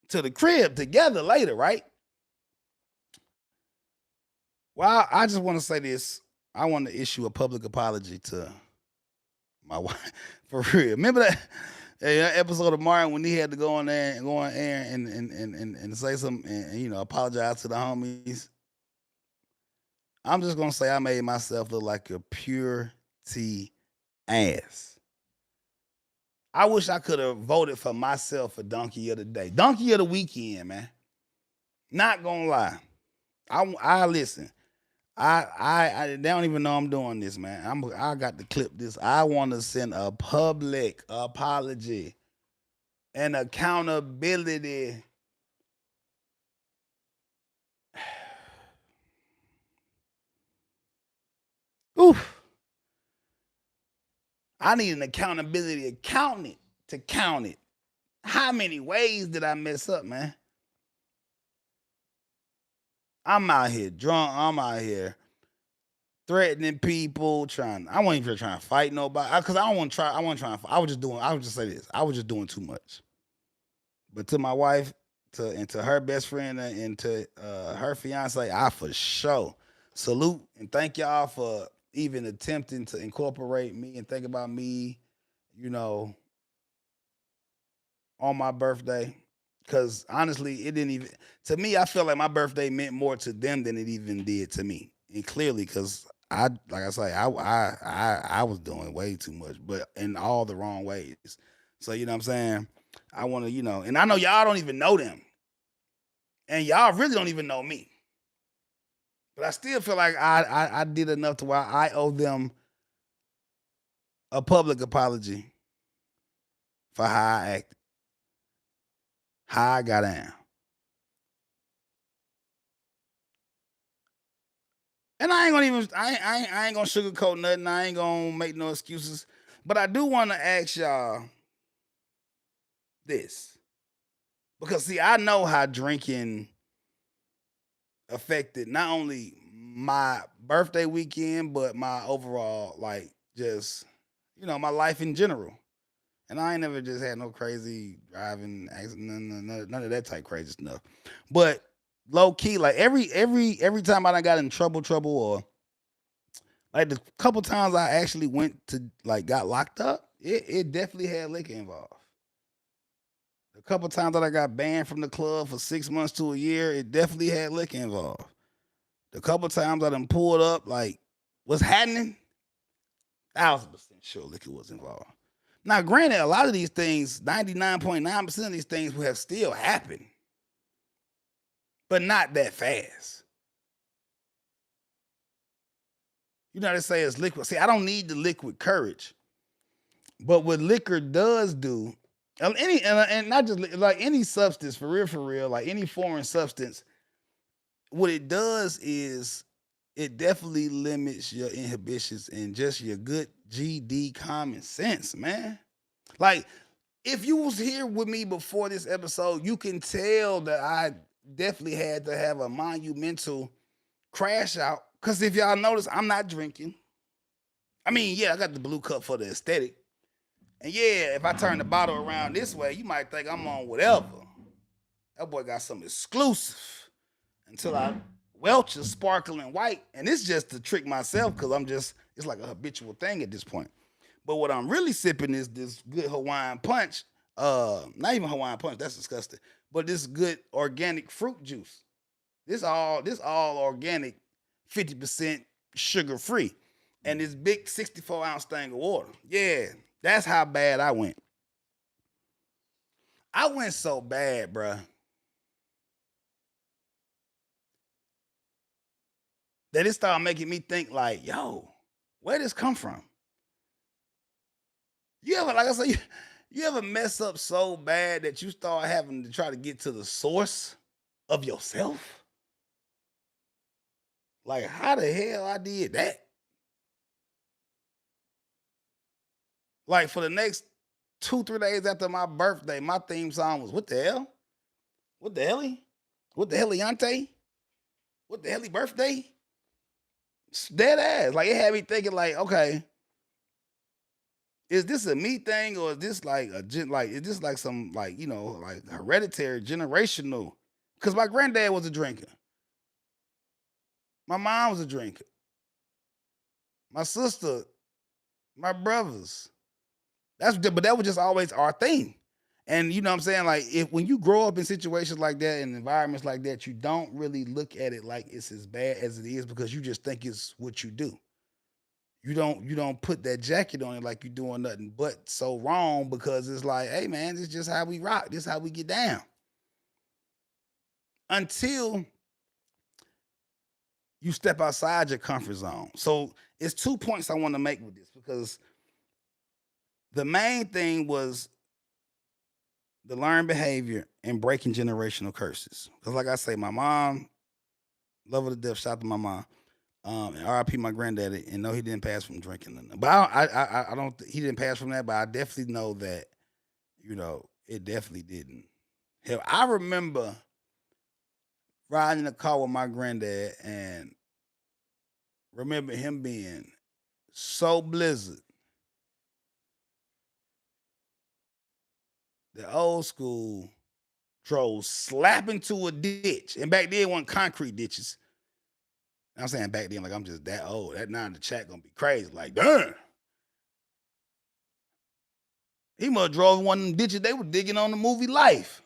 to the crib together later, right? Well, I just want to say this. I want to issue a public apology to my wife. For real. Remember that episode of Martin when he had to go on there and and say something and apologize to the homies? I'm just gonna say I made myself look like a pure T ass. I wish I could have voted for myself for Donkey of the Day, Donkey of the Weekend, man. Not gonna lie, I listen. I they don't even know I'm doing this, man. I got to clip this. I want to send a public apology and accountability. Oof. I need an accountability accountant to count it. How many ways did I mess up, man? I'm out here drunk. I'm out here threatening people, I wasn't even trying to fight nobody. Because I don't want to try. I wasn't trying to fight. I would just say this. I was just doing too much. But to my wife, and to her best friend and to her fiance, I for sure salute and thank y'all for even attempting to incorporate me and think about me, you know, on my birthday. Cause honestly, it didn't even to me. I felt like my birthday meant more to them than it even did to me. And clearly, cause like I say, I was doing way too much, but in all the wrong ways. So you know what I'm saying. I want to, and I know y'all don't even know them, and y'all really don't even know me. But I still feel like I did enough to where I owe them a public apology for how I acted, how I got down. And I ain't gonna sugarcoat nothing. I ain't gonna make no excuses. But I do want to ask y'all this. Because see, I know how drinking affected not only my birthday weekend, but my overall, like, just, my life in general. And I ain't never just had no crazy driving accident, none of that type crazy stuff. But low key, like every time I done got in trouble, or like the couple times I actually went to like got locked up, it definitely had liquor involved. A couple times that I got banned from the club for 6 months to a year, it definitely had liquor involved. The couple times I done pulled up, like, what's happening? 1,000% sure liquor was involved. Now, granted, a lot of these things, 99.9% of these things will have still happened, but not that fast. You know how they say it's liquid. See, I don't need the liquid courage, but what liquor does do, and not just like any substance, for real, like any foreign substance, what it does is it definitely limits your inhibitions and just your good GD common sense, man. Like, if you was here with me before this episode, you can tell that I definitely had to have a monumental crash out. Cause if y'all notice, I'm not drinking. I mean, yeah, I got the blue cup for the aesthetic. And yeah, if I turn the bottle around this way, you might think I'm on whatever. That boy got something exclusive. Until I welch a sparkling white. And it's just to trick myself because it's like a habitual thing at this point. But what I'm really sipping is this good Hawaiian punch. Not even Hawaiian punch, that's disgusting. But this good organic fruit juice. This all organic, 50% sugar free. And this big 64-ounce thing of water. Yeah, that's how bad I went. I went so bad, bruh, that it started making me think like, yo, where did this come from? You ever, like I said, you ever mess up so bad that you start having to try to get to the source of yourself? Like, how the hell I did that? Like, for the next 2, 3 days after my birthday, my theme song was "What the hell? What the hell? What the heliante? What the hell birthday?" It's dead ass. Like, it had me thinking, like, okay, is this a me thing, or is this like is this like some, like, like hereditary generational? Because my granddad was a drinker, my mom was a drinker, my sister, my brothers. But that was just always our thing. And you know what I'm saying? Like, if when you grow up in situations like that, in environments like that, you don't really look at it like it's as bad as it is, because you just think it's what you do. You don't put that jacket on it like you're doing nothing but so wrong, because it's like, hey man, this is just how we rock. This is how we get down. Until you step outside your comfort zone. So it's 2 points I want to make with this, because the main thing was the learned behavior and breaking generational curses. Because like I say, my mom, love her to death, shout out to my mom. And RIP my granddaddy, and no, he didn't pass from drinking. But I don't. He didn't pass from that, but I definitely know that, it definitely didn't. Hell, I remember riding in the car with my granddad, and remember him being so blizzard. The old school drove slap into a ditch, and back then it wasn't concrete ditches. I'm saying back then, like, I'm just that old. That now in the chat gonna be crazy. Like, damn, he must have drove one of them ditches they were digging on the movie Life.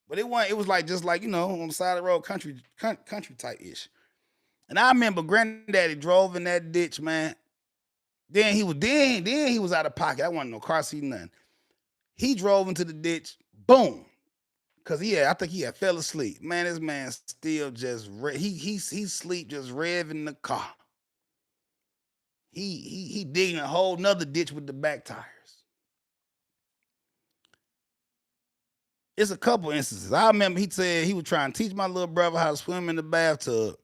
But it wasn't. It was like, just like, on the side of the road, country type ish. And I remember granddaddy drove in that ditch, man. Then he was out of pocket. I wasn't no car seat, nothing. He drove into the ditch, boom. Cause I think he had fell asleep. Man, this man still just he sleep just revving the car. He digging a whole nother ditch with the back tires. It's a couple instances. I remember he said he was trying to teach my little brother how to swim in the bathtub.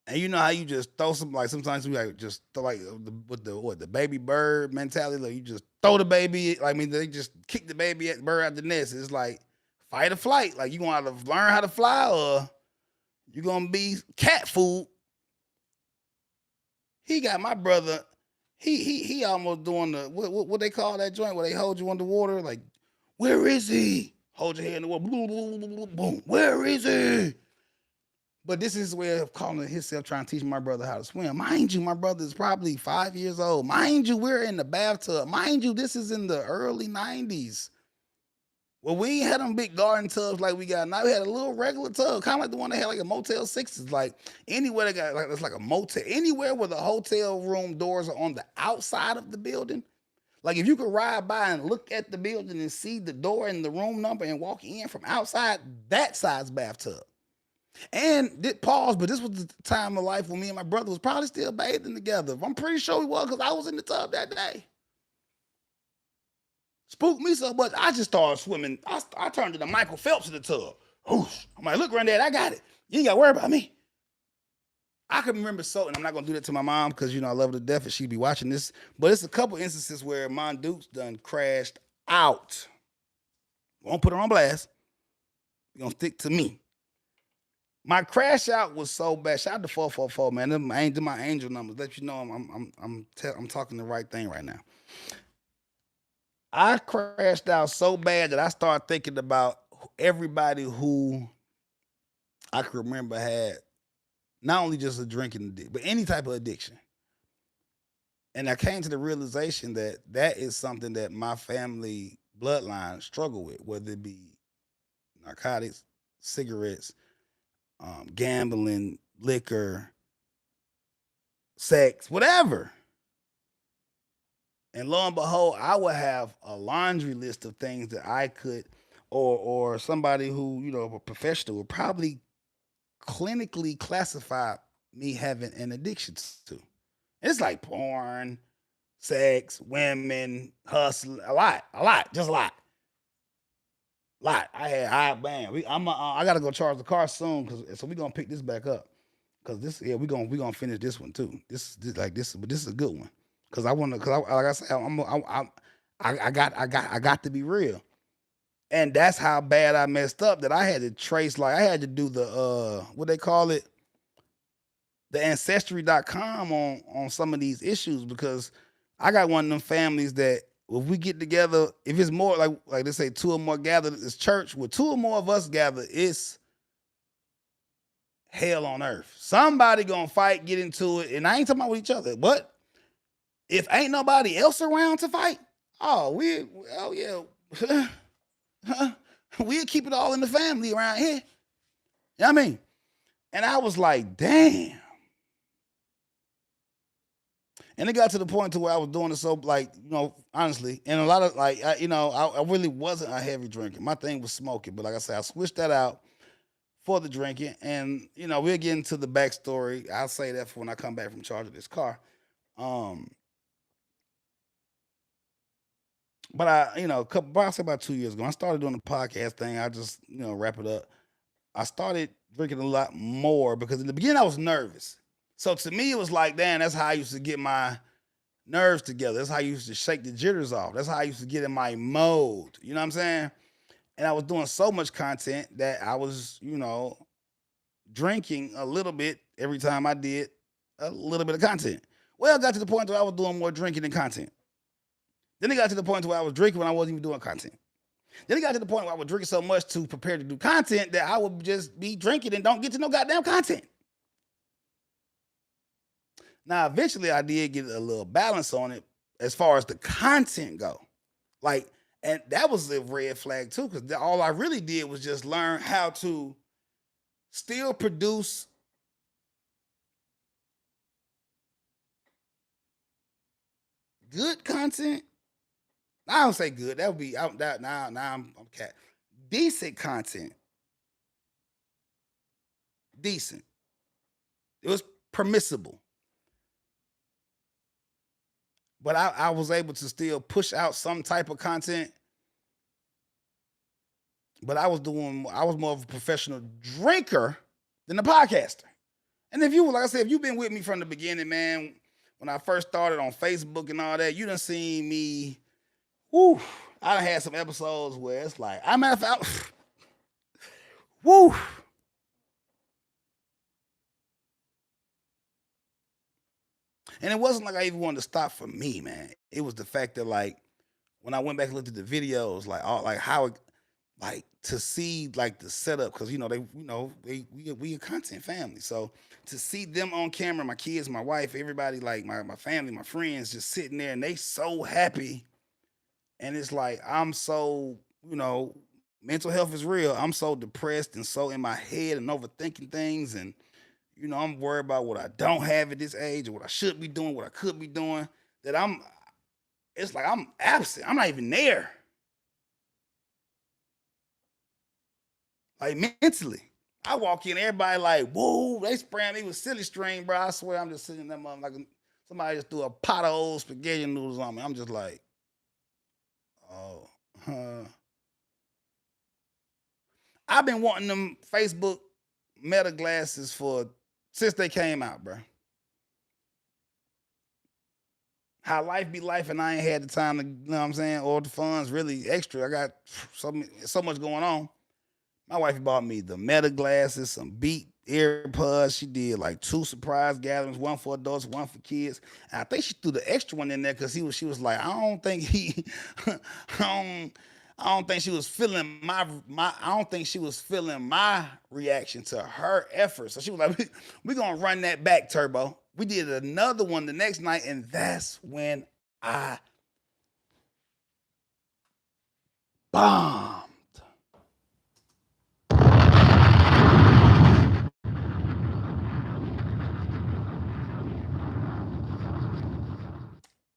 And you know how you just throw some, like, sometimes we like just throw, like, with the baby bird mentality, like you just throw the baby. I mean, they just kick the bird out the nest. It's like fight or flight. Like, you gonna have to learn how to fly, or you gonna be cat food. He got my brother. He almost doing the what they call that joint where they hold you underwater. Like, where is he? Hold your head in the water. Boom, boom, boom, boom, boom. Where is he? But this is his way of calling himself, trying to teach my brother how to swim. Mind you, my brother is probably 5 years old. Mind you, we're in the bathtub. Mind you, this is in the early 90s. Well, we ain't had them big garden tubs like we got now. We had a little regular tub, kind of like the one that had like a Motel 6s. Like, anywhere they got, like, it's like a motel. Anywhere where the hotel room doors are on the outside of the building. Like, if you could ride by and look at the building and see the door and the room number and walk in from outside, that size bathtub. And pause, but this was the time of life when me and my brother was probably still bathing together. I'm pretty sure we was, because I was in the tub that day. Spooked me so much, I just started swimming. I turned to the Michael Phelps in the tub. Whoosh. I'm like, look, granddad, I got it. You ain't got to worry about me. I can remember and I'm not going to do that to my mom, because, I love her to death and she'd be watching this. But it's a couple instances where Mon Dukes done crashed out. Won't put her on blast. We're going to stick to me. My crash out was so bad. Shout out to 444, man. Them my angel numbers. Let you know I'm talking the right thing right now. I crashed out so bad that I started thinking about everybody who I could remember had not only just a drinking addiction, but any type of addiction. And I came to the realization that that is something that my family bloodline struggle with, whether it be narcotics, cigarettes, gambling, liquor, sex, whatever. And lo and behold, I would have a laundry list of things that I could, or somebody who, a professional would probably clinically classify me having an addiction to. It's like porn, sex, women, hustle, a lot, just a lot. Man, I gotta go charge the car soon, so we gonna pick this back up, cause we gonna finish this one too. But this is a good one, cause like I said, I got to be real, and that's how bad I messed up that I had to trace, like I had to do the what they call it, the ancestry.com on some of these issues, because I got one of them families that if we get together, if it's more like they say, two or more gathered, it's church. With two or more of us gather, it's hell on earth. Somebody gonna fight, get into it, and I ain't talking about with each other. But if ain't nobody else around to fight, oh yeah, we'll keep it all in the family around here. You know what I mean? And I was like, damn. And it got to the point to where I was doing it so, like, honestly, and a lot of I really wasn't a heavy drinker. My thing was smoking, but like I said, I switched that out for the drinking. And we'll get into the backstory. I'll say that for when I come back from charging this car. But I'll say about 2 years ago, I started doing the podcast thing. I just wrap it up. I started drinking a lot more because in the beginning I was nervous. So to me, it was like, damn, that's how I used to get my nerves together. That's how I used to shake the jitters off. That's how I used to get in my mode. You know what I'm saying? And I was doing so much content that I was, drinking a little bit every time I did a little bit of content. Well, it got to the point where I was doing more drinking than content. Then it got to the point where I was drinking when I wasn't even doing content. Then it got to the point where I was drinking so much to prepare to do content that I would just be drinking and don't get to no goddamn content. Now, eventually, I did get a little balance on it as far as the content go. And that was a red flag too, because all I really did was just learn how to still produce good content. I don't say good. That would be out. Now I'm cat. Decent content. Decent. It was permissible. But I was able to still push out some type of content. But I was more of a professional drinker than a podcaster. And like I said, if you've been with me from the beginning, man, when I first started on Facebook and all that, you done seen me. Woo! I done had some episodes where it's like, I'm at woo! And it wasn't like I even wanted to stop for me, man. It was the fact that, like, when I went back and looked at the videos, to see like the setup, because we a content family. So to see them on camera, my kids, my wife, everybody, like my family, my friends, just sitting there and they so happy. And it's like, I'm so, mental health is real. I'm so depressed and so in my head and overthinking things. And, I'm worried about what I don't have at this age or what I should be doing, what I could be doing, that it's like I'm absent. I'm not even there. Like mentally. I walk in, everybody like, whoa, they spraying me with silly string, bro. I swear I'm just sitting there like somebody just threw a pot of old spaghetti noodles on me. I'm just like, oh, I've been wanting them Facebook Meta glasses since they came out, bro. How life be life, and I ain't had the time to, you know what I'm saying, or the funds really extra. I got so much going on. My wife bought me the Meta glasses, some Beat AirPods. She did like 2 surprise gatherings, one for adults, one for kids. And I think she threw the extra one in there because she was like, I don't think I don't think she was feeling I don't think she was feeling my reaction to her efforts. So she was like, we're gonna run that back, Turbo. We did another one the next night, and that's when I bombed.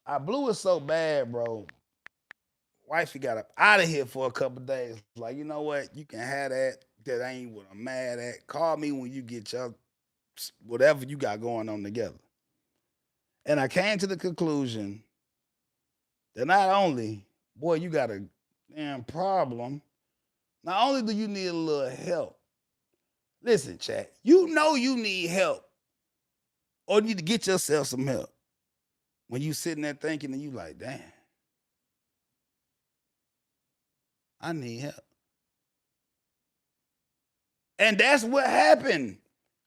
I blew it so bad, bro. Wifey got up out of here for a couple days. Like, you know what? You can have that. That ain't what I'm mad at. Call me when you get your whatever you got going on together. And I came to the conclusion that not only, boy, you got a damn problem. Not only do you need a little help. Listen, chat. You know you need help, or you need to get yourself some help. When you sitting there thinking, and you like, damn, I need help. And that's what happened.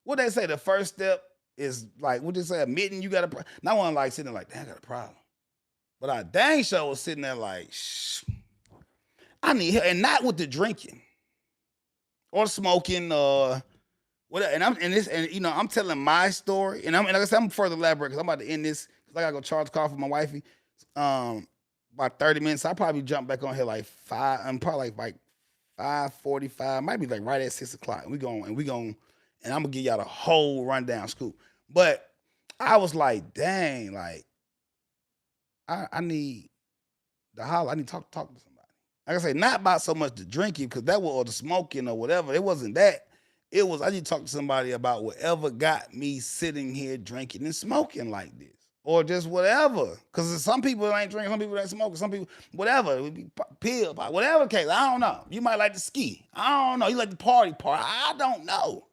What they say, the first step is like, what they say, admitting you got a problem. Not one like sitting there like, damn, I got a problem. But I dang sure was sitting there like, shh, I need help. And not with the drinking or smoking or whatever. And you know, I'm telling my story. And like I said, I'm further elaborate because I'm about to end this because I gotta go charge the car for my wifey. About 30 minutes. I'll probably jump back on here like five. I'm probably like 5:45, might be like right at 6 o'clock. And I'm gonna give y'all the whole rundown scoop. But I was like, dang, like I need to holler. I need to talk to somebody. Like I say, not about so much the drinking, because that was or the smoking or whatever. It wasn't that. It was I need to talk to somebody about whatever got me sitting here drinking and smoking like this. Or just whatever. Because some people ain't drinking, some people ain't smoking, some people, whatever. It would be pill, whatever case. I don't know. You might like to ski. I don't know. You like the party part. I don't know.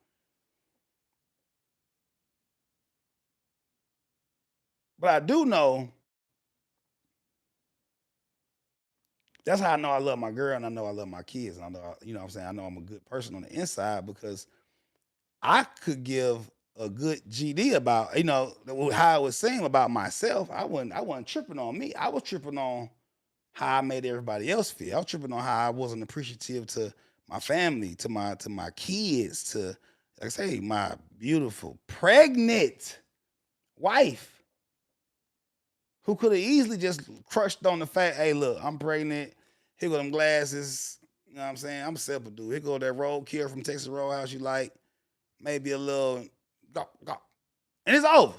But I do know that's how I know I love my girl and I know I love my kids. And I know, you know what I'm saying? I know I'm a good person on the inside because I could give a good GD about, you know, how it would seem about myself. I wasn't tripping on me. I was tripping on how I made everybody else feel. I was tripping on how I wasn't appreciative to my family, to my kids, to like I say, my beautiful pregnant wife, who could have easily just crushed on the fact, hey, look, I'm pregnant. Here go them glasses. You know what I'm saying? I'm a simple dude. Here go that roadkill from Texas Roadhouse you like. Maybe a little, go, go. And it's over.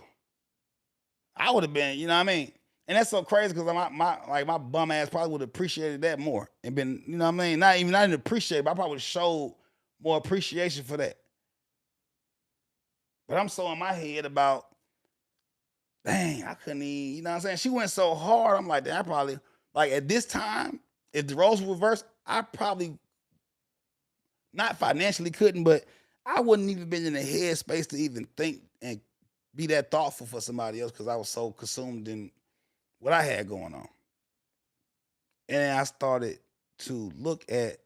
I would have been, you know what I mean? And that's so crazy because my bum ass probably would have appreciated that more and been, you know what I mean? Not even I didn't appreciate it, but I probably would have showed more appreciation for that. But I'm so in my head about, dang, I couldn't even, you know what I'm saying? She went so hard. I'm like, damn, I probably, like at this time, if the roles were reversed, I probably not financially couldn't, but I wouldn't even been in the headspace to even think and be that thoughtful for somebody else because I was so consumed in what I had going on. And then I started to look at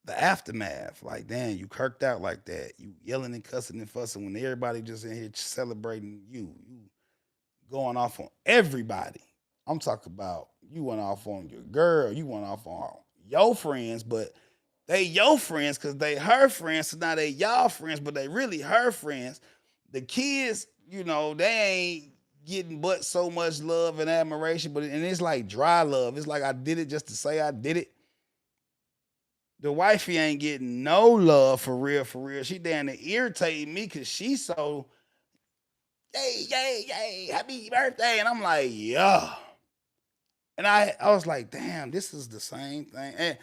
the aftermath. Like, damn, you kirked out like that. You yelling and cussing and fussing when everybody just in here celebrating you. You going off on everybody. I'm talking about you went off on your girl. You went off on your friends, but they your friends because they her friends. So now they y'all friends, but they really her friends. The kids, you know, they ain't getting but so much love and admiration, but and it's like dry love. It's like I did it just to say I did it. The wifey ain't getting no love for real, for real. She damn near irritating me because she's so yay, yay, yay, happy birthday. And I'm like, yeah. And I was like, damn, this is the same thing. And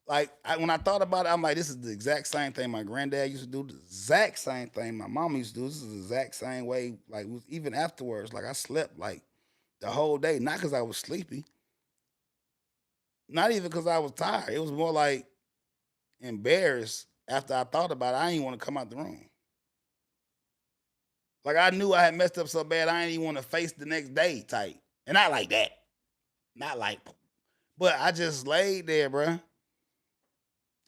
like when I thought about it, I'm like, this is the exact same thing my granddad used to do, the exact same thing my mom used to do. This is the exact same way, like even afterwards. Like I slept like the whole day, not because I was sleepy, not even because I was tired. It was more like embarrassed after I thought about it. I didn't want to come out the room. Like I knew I had messed up so bad, I didn't even want to face the next day type. And not like that. Not like, but I just laid there, bruh.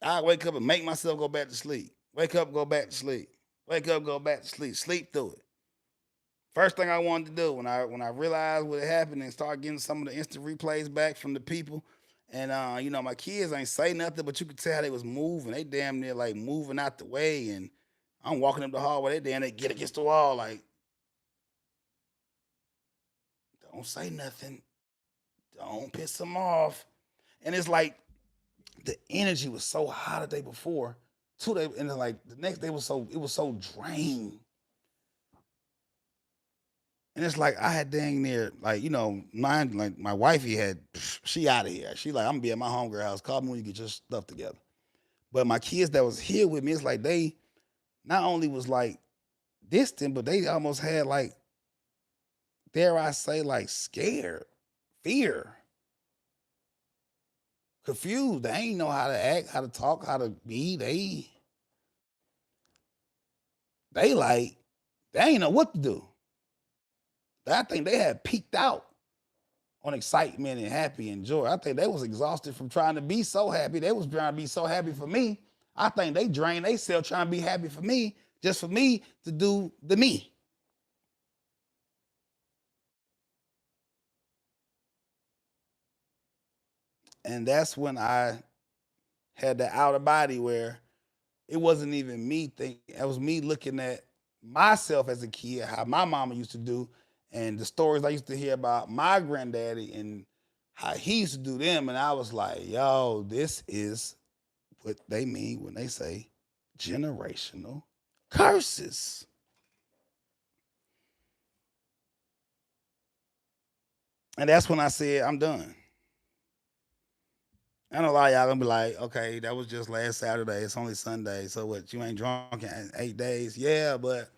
I wake up and make myself go back to sleep. Wake up, go back to sleep. Wake up, go back to sleep. Sleep through it. First thing I wanted to do when I realized what had happened and start getting some of the instant replays back from the people, and you know my kids ain't say nothing, but you could tell they was moving. They damn near like moving out the way, and I'm walking up the hallway. They get against the wall like, don't say nothing, don't piss them off, and it's like the energy was so high the day before. 2 days, and then like the next day was so drained. And it's like I had dang near, like, mine, like my wifey had, she out of here. She like, I'm gonna be at my homegirl house. Call me when you get your stuff together. But my kids that was here with me, it's like they not only was like distant, but they almost had like, dare I say, like scared, fear, confused. They ain't know how to act, how to talk, how to be. They like, they ain't know what to do. I think they had peaked out on excitement and happy and joy. I think they was exhausted from trying to be so happy. They was trying to be so happy for me. I think they drained themselves trying to be happy for me, just for me to do the me. And that's when I had the outer body where it wasn't even me thinking, it was me looking at myself as a kid, how my mama used to do, and the stories I used to hear about my granddaddy and how he used to do them. And I was like, yo, this is what they mean when they say generational curses. And that's when I said, I'm done. I know a lot of y'all gonna be like, okay, that was just last Saturday. It's only Sunday. So what, you ain't drunk in 8 days? Yeah, but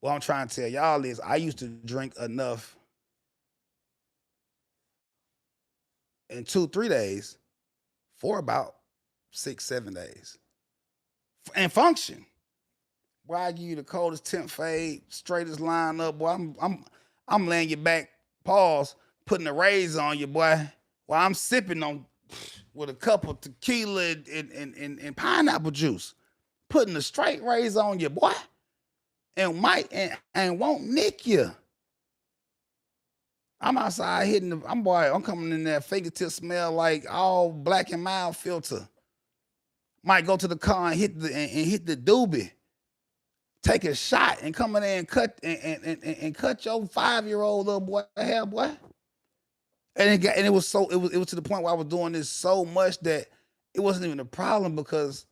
what I'm trying to tell y'all is I used to drink enough in 2, 3 days for about 6, 7 days and function. Boy, I give you the coldest temp fade, straightest line up, boy. I'm laying you back, pause, putting the rays on you, boy, while I'm sipping on with a cup of tequila and pineapple juice, putting the straight rays on you, boy, and might and won't nick you. I'm outside hitting I'm coming in there, fingertip smell like all black and mild filter. Might go to the car and hit the doobie, take a shot and come in there and cut your 5-year-old little boy hair, boy. And it was to the point where I was doing this so much that it wasn't even a problem because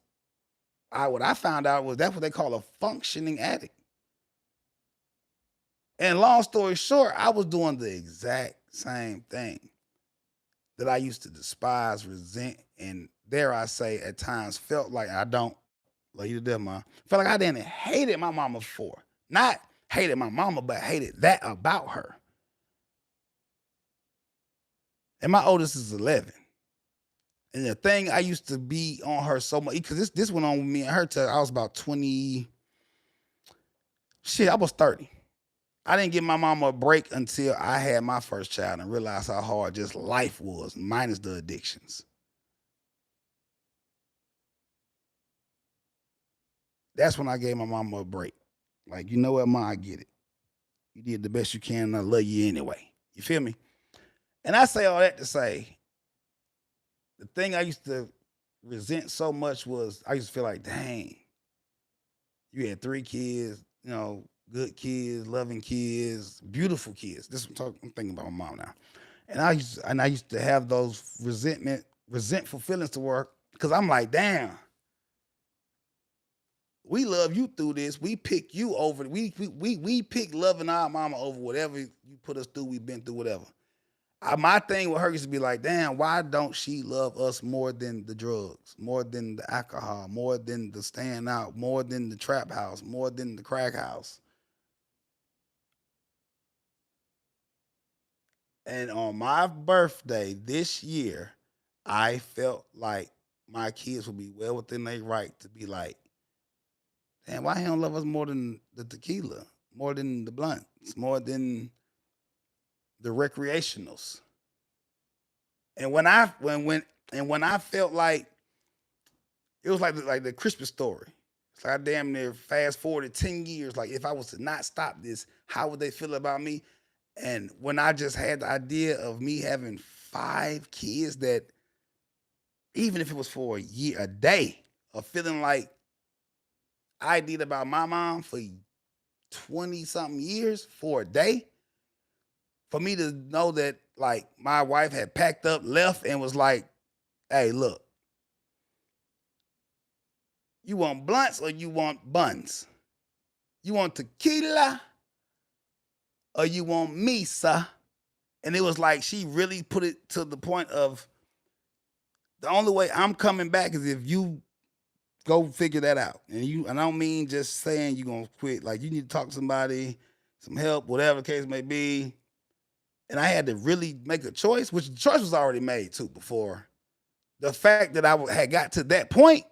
what I found out was that's what they call a functioning addict. And long story short, I was doing the exact same thing that I used to despise, resent, and dare I say, at times felt like I don't love you to death, man. Felt like I didn't hated my mama for. Not hated my mama, but hated that about her. And my oldest is 11. And the thing I used to be on her so much, because this went on with me and her till I was about 20. Shit, I was 30. I didn't give my mama a break until I had my first child and realized how hard just life was, minus the addictions. That's when I gave my mama a break. Like, you know what, ma, I get it. You did the best you can, and I love you anyway. You feel me? And I say all that to say, the thing I used to resent so much was I used to feel like, dang, you had 3 kids, good kids, loving kids, beautiful kids. I'm thinking about my mom now. And I used to have those resentful feelings to work because I'm like, damn, we love you through this. We pick you over. We pick loving our mama over whatever you put us through. We've been through whatever. My thing with her used to be like, damn, why don't she love us more than the drugs, more than the alcohol, more than the staying out, more than the trap house, more than the crack house? And on my birthday this year, I felt like my kids would be well within their right to be like, damn, why he don't love us more than the tequila, more than the blunts, more than the recreationals? And when I felt like it was like the Christmas story. It's like I damn near fast forwarded 10 years. Like if I was to not stop this, how would they feel about me? And when I just had the idea of me having 5 kids that even if it was for a year, a day, of feeling like I did about my mom for 20 something years for a day, for me to know that like my wife had packed up, left, and was like, hey, look, you want blunts or you want buns? You want tequila or you want me, sir? And it was like she really put it to the point of the only way I'm coming back is if you go figure that out. And I don't mean just saying you're gonna quit. Like you need to talk to somebody, some help, whatever the case may be. And I had to really make a choice, which the choice was already made too before. The fact that I had got to that point,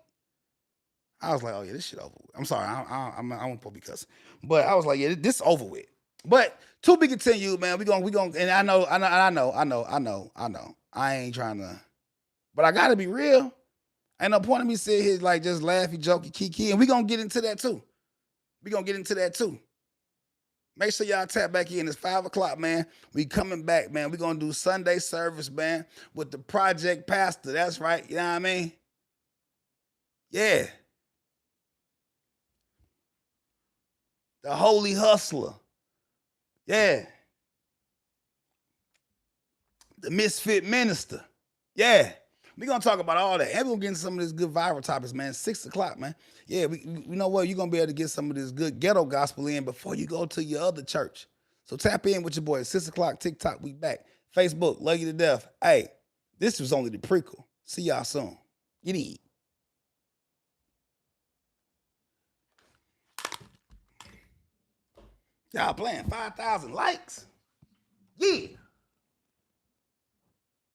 I was like, oh yeah, this shit over with. I'm sorry, I won't put because, but I was like, yeah, this over with. But to be continued, man. We gonna, and I know. I ain't trying to, but I gotta be real. Ain't no point in me sitting here like just laughy, jokey, kiki, and we gonna get into that too. We gonna get into that too. Make sure y'all tap back in. It's 5 o'clock, man. We coming back, man. We gonna do Sunday service, man, with the project pastor. That's right. You know what I mean? Yeah. The holy hustler. Yeah. The misfit minister. Yeah. We're gonna talk about all that. And we're gonna get into some of these good viral topics, man. 6 o'clock, man. Yeah, you know what? You're gonna be able to get some of this good ghetto gospel in before you go to your other church. So tap in with your boy. 6 o'clock, TikTok, we back. Facebook, love you to death. Hey, this was only the prequel. See y'all soon. Get in. Y'all playing 5,000 likes. Yeah.